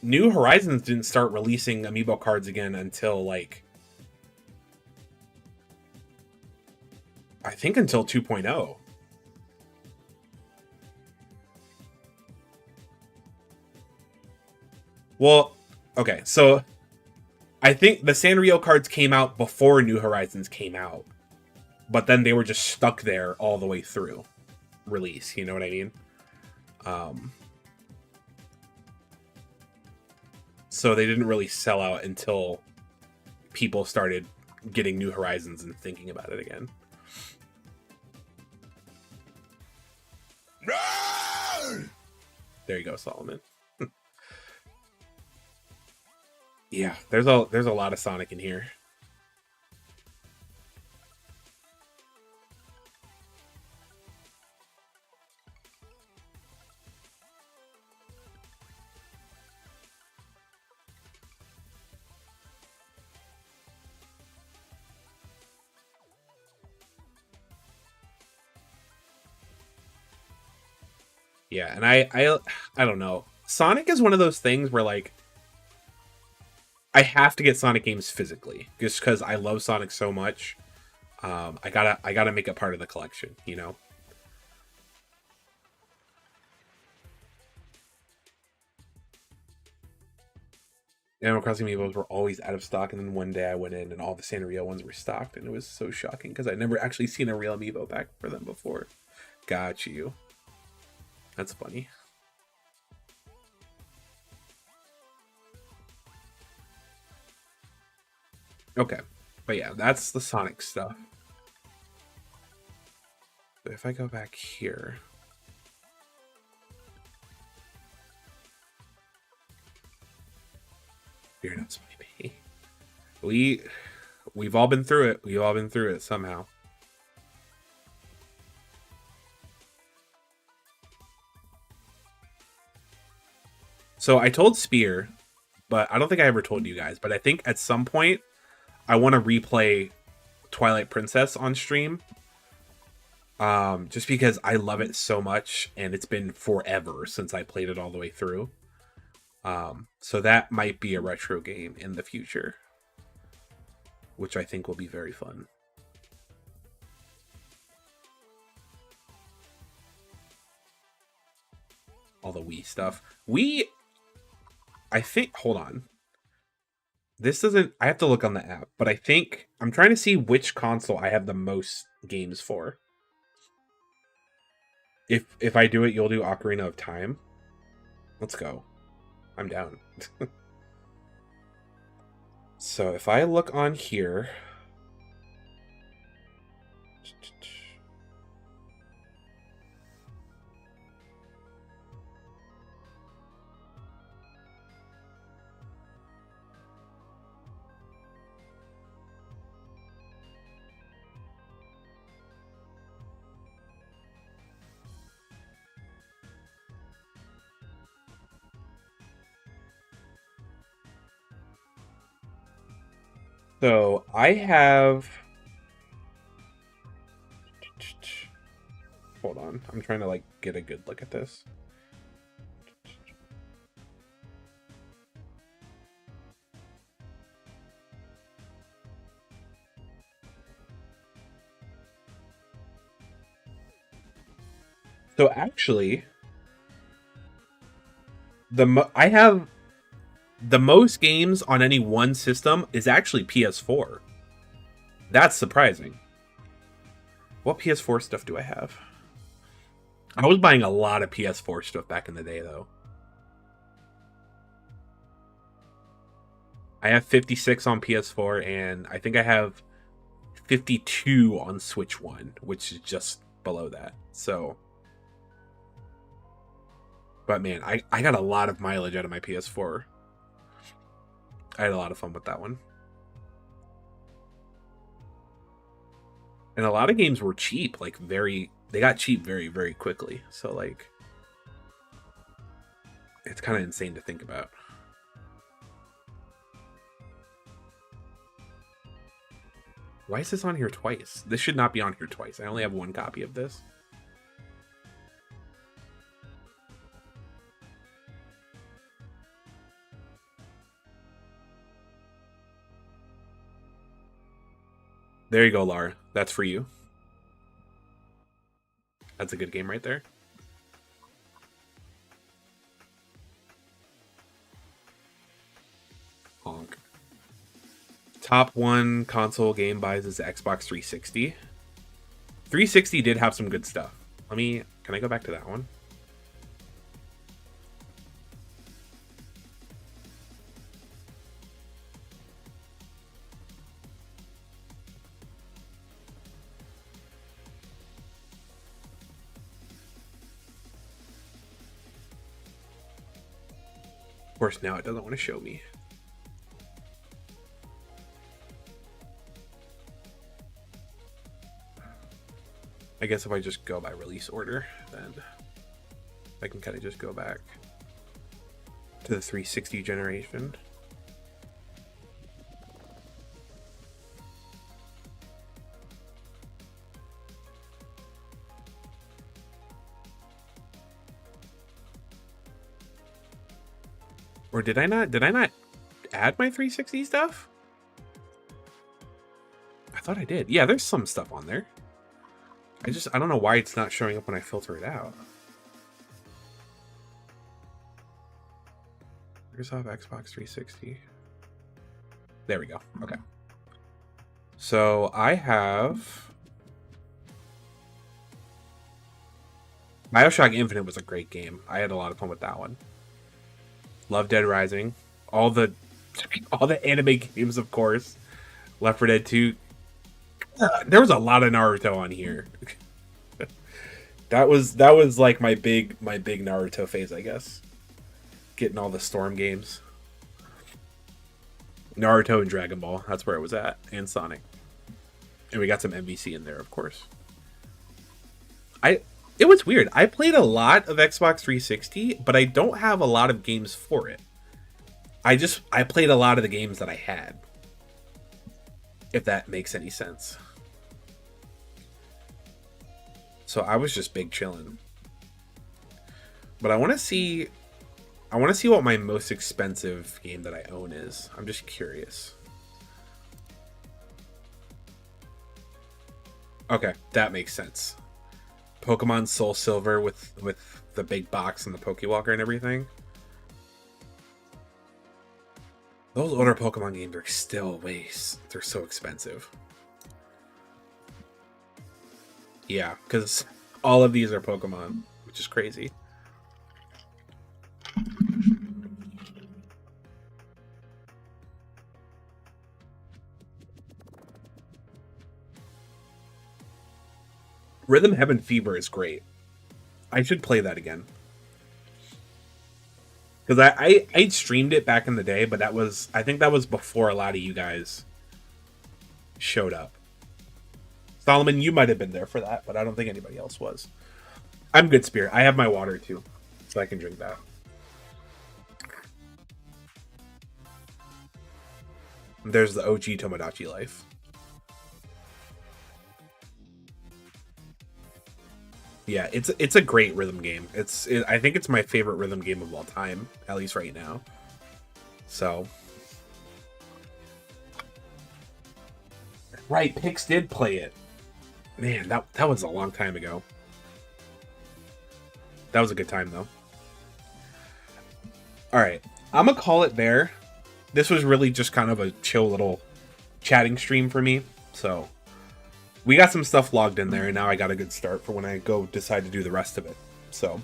Speaker 1: New Horizons didn't start releasing Amiibo cards again until, like... I think until 2.0. Well, okay, so... I think the Sanrio cards came out before New Horizons came out. But then they were just stuck there all the way through release, you know what I mean? So they didn't really sell out until people started getting New Horizons and thinking about it again. No! There you go, Solomon. Yeah, there's a lot of Sonic in here. Yeah, and I don't know. Sonic is one of those things where, like, I have to get Sonic games physically just because I love Sonic so much. I gotta make it part of the collection, you know. Animal Crossing Amiibos were always out of stock, and then one day I went in and all the Sanrio ones were stocked, and it was so shocking because I'd never actually seen a real Amiibo back for them before. Got you. That's funny. Okay, but yeah, that's the Sonic stuff. But if I go back here... You're not Spidey. We've all been through it. We've all been through it somehow. So I told Spear, but I don't think I ever told you guys, but I think at some point I want to replay Twilight Princess on stream. Just because I love it so much, and it's been forever since I played it all the way through. So that might be a retro game in the future, which I think will be very fun. All the Wii stuff. I think, hold on. This doesn't, I have to look on the app, but I think, I'm trying to see which console I have the most games for. If I do it, you'll do Ocarina of Time. Let's go. I'm down. So if I look on here... So I have... Hold on. I'm trying to like get a good look at this. So actually, I have the most games on any one system is actually PS4. That's surprising. What PS4 stuff do I have? I was buying a lot of PS4 stuff back in the day, though. I have 56 on PS4, and I think I have 52 on Switch 1, which is just below that. So... But man, I got a lot of mileage out of my PS4. I had a lot of fun with that one. And a lot of games were cheap, like they got cheap very, very quickly. So like, it's kind of insane to think about. Why is this on here twice? This should not be on here twice. I only have one copy of this. There you go, Lara. That's for you. That's a good game right there. Honk. Top one console game buys is the Xbox 360. 360 did have some good stuff. Can I go back to that one? Of course, now it doesn't want to show me. I guess if I just go by release order, then I can kind of just go back to the 360 generation. Or did I not add my 360 stuff? I thought I did. Yeah, there's some stuff on there. I don't know why it's not showing up when I filter it out. Microsoft Xbox 360. There we go. Okay. So I have BioShock Infinite was a great game. I had a lot of fun with that one. Love Dead Rising. All the anime games, of course. Left 4 Dead 2. There was a lot of Naruto on here. that was like my big Naruto phase, I guess. Getting all the Storm games. Naruto and Dragon Ball, that's where it was at, and Sonic. And we got some MVC in there, of course. It was weird. I played a lot of Xbox 360, but I don't have a lot of games for it. I played a lot of the games that I had. If that makes any sense. So I was just big chilling. But I want to see what my most expensive game that I own is. I'm just curious. Okay, that makes sense. Pokemon Soul Silver with the big box and the Pokewalker and everything. Those older Pokemon games are still they're so expensive. Yeah, because all of these are Pokemon, which is crazy. Rhythm Heaven Fever is great. I should play that again. Because I streamed it back in the day, but I think that was before a lot of you guys showed up. Solomon, you might have been there for that, but I don't think anybody else was. I'm good spirit. I have my water too, so I can drink that. There's the OG Tomodachi Life. Yeah, it's a great rhythm game. I think it's my favorite rhythm game of all time, at least right now. So, right, Pix did play it. Man, that was a long time ago. That was a good time though. All right, I'm gonna call it there. This was really just kind of a chill little chatting stream for me. So we got some stuff logged in there, and now I got a good start for when I go decide to do the rest of it. So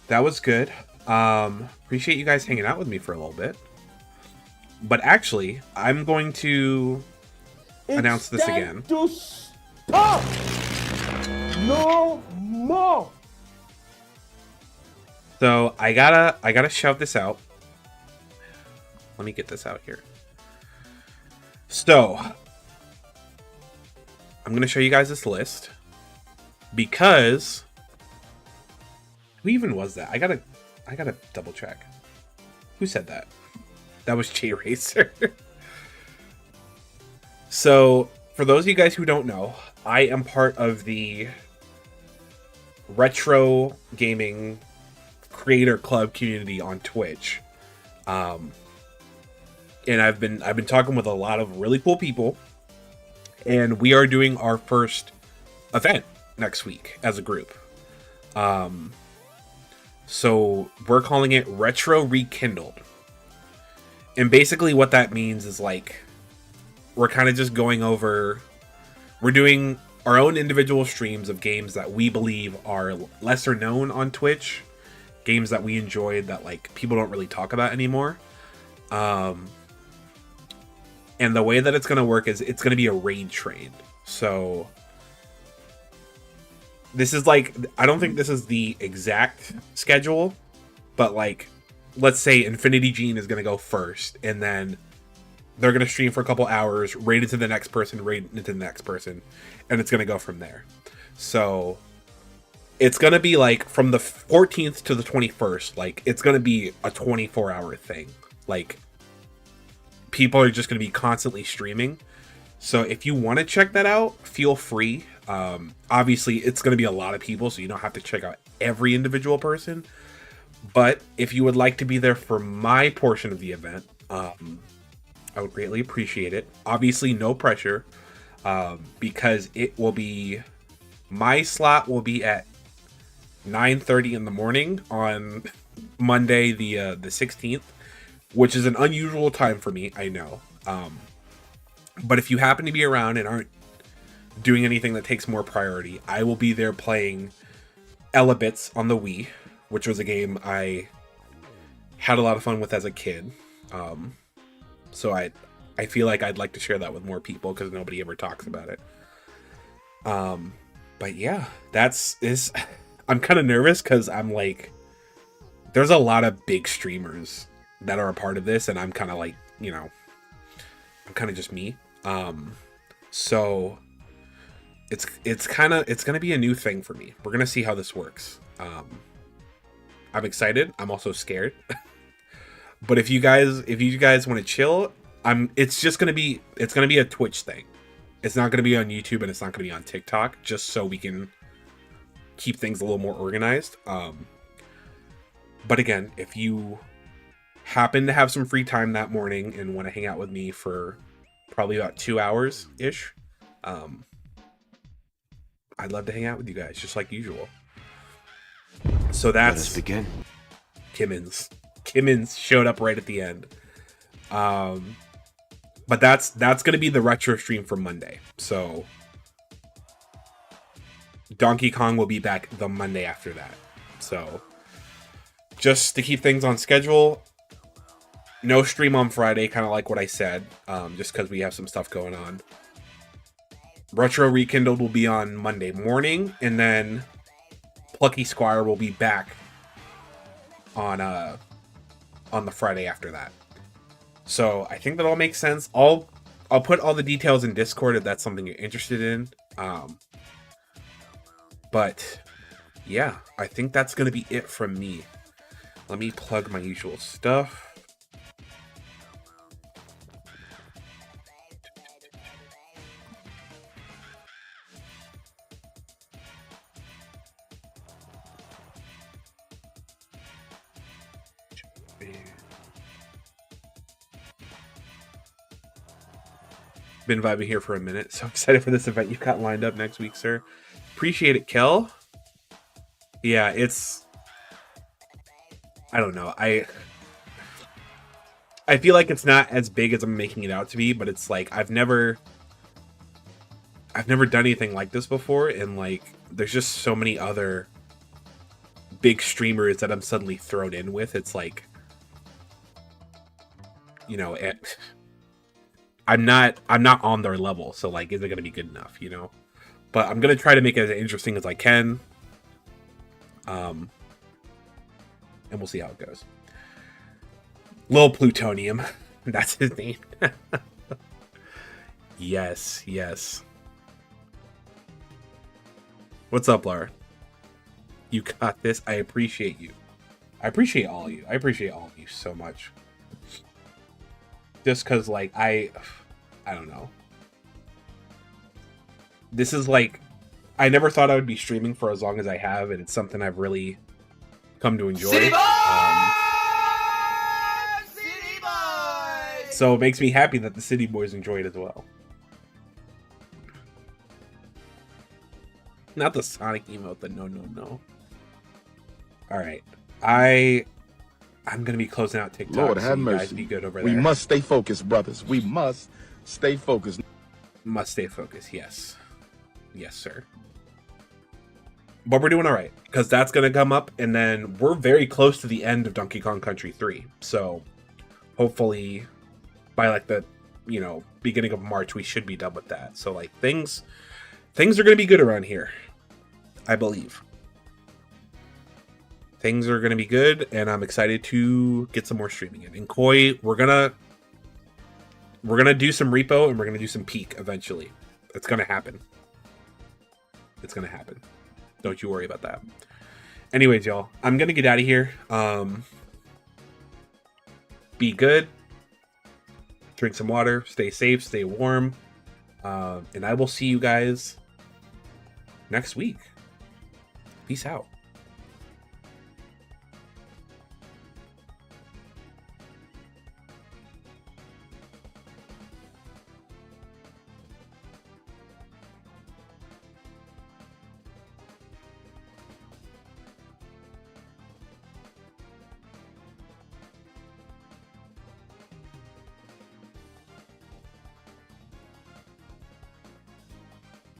Speaker 1: that was good. Appreciate you guys hanging out with me for a little bit. But actually, I'm going to announce this again.
Speaker 3: To stop! No more!
Speaker 1: So I gotta shout this out. Let me get this out here. So I'm going to show you guys this list because who even was that? I gotta double check. Who said that? That was J Racer. So, for those of you guys who don't know, I am part of the retro gaming creator club community on Twitch. And I've been talking with a lot of really cool people, and we are doing our first event next week as a group. So we're calling it Retro Rekindled. And basically what that means is like we're kind of just going over, we're doing our own individual streams of games that we believe are lesser known on Twitch, games that we enjoyed that like people don't really talk about anymore. And the way that it's going to work is it's going to be a raid trade. So this is like, I don't think this is the exact schedule, but like, let's say Infinity Gene is going to go first, and then they're going to stream for a couple hours, raid it to the next person, raid it to the next person, and it's going to go from there. So it's going to be like from the 14th to the 21st, like it's going to be a 24-hour thing. Like people are just going to be constantly streaming. So if you want to check that out, feel free. Obviously it's going to be a lot of people, so you don't have to check out every individual person. But if you would like to be there for my portion of the event, I would greatly appreciate it. Obviously, no pressure, because it will be, my slot will be at 9:30 in the morning on Monday, the 16th, which is an unusual time for me, I know. But if you happen to be around and aren't doing anything that takes more priority, I will be there playing Elebits on the Wii, which was a game I had a lot of fun with as a kid. So I feel like I'd like to share that with more people because nobody ever talks about it. But yeah, I'm kind of nervous because I'm like, there's a lot of big streamers that are a part of this, and I'm kind of like, you know, I'm kind of just me. So it's gonna be a new thing for me. We're gonna see how this works. I'm excited. I'm also scared. But if you guys want to chill, it's gonna be a Twitch thing. It's not gonna be on YouTube, and it's not gonna be on TikTok, just so we can keep things a little more organized. But again, if you happen to have some free time that morning and want to hang out with me for probably about 2 hours ish, I'd love to hang out with you guys just like usual. So that's,
Speaker 4: let us begin.
Speaker 1: Kimmins showed up right at the end. But that's gonna be the retro stream for Monday. So Donkey Kong will be back the Monday after that. So just to keep things on schedule, no stream on Friday, kind of like what I said, just because we have some stuff going on. Retro Rekindled will be on Monday morning, and then Plucky Squire will be back on the Friday after that. So I think that all makes sense. I'll put all the details in Discord if that's something you're interested in. But yeah, I think that's gonna be it from me. Let me plug my usual stuff. Been vibing here for a minute. So excited for this event you've got lined up next week, sir. Appreciate it, Kel. Yeah, it's, I don't know. I feel like it's not as big as I'm making it out to be, but it's like I've never done anything like this before, and like there's just so many other big streamers that I'm suddenly thrown in with. It's like, you know, I'm not on their level, so like, is it gonna be good enough, you know? But I'm gonna try to make it as interesting as I can. And we'll see how it goes. Lil Plutonium, that's his name. Yes. What's up, Laura? You got this. I appreciate you. I appreciate all of you. I appreciate all of you so much. Just because, like, I don't know. This is like, I never thought I would be streaming for as long as I have, and it's something I've really come to enjoy.
Speaker 4: City Boys!
Speaker 1: So it makes me happy that the City Boys enjoy it as well. Not the Sonic emote, the no. Alright. I'm gonna be closing out TikTok.
Speaker 5: Lord
Speaker 1: so
Speaker 5: have
Speaker 1: you
Speaker 5: mercy.
Speaker 1: guys be good over
Speaker 5: We
Speaker 1: there.
Speaker 5: must stay focused, brothers. We must stay focused.
Speaker 1: Must stay focused, yes. Yes, sir. But we're doing alright, because that's gonna come up, and then we're very close to the end of Donkey Kong Country 3. So hopefully by like the, you know, beginning of March we should be done with that. So like things are gonna be good around here. I believe. Things are gonna be good, and I'm excited to get some more streaming in. And Koi, we're gonna do some repo and we're gonna do some peak eventually. It's gonna happen. It's gonna happen. Don't you worry about that. Anyways, y'all, I'm gonna get out of here. Be good. Drink some water. Stay safe. Stay warm. And I will see you guys next week. Peace out.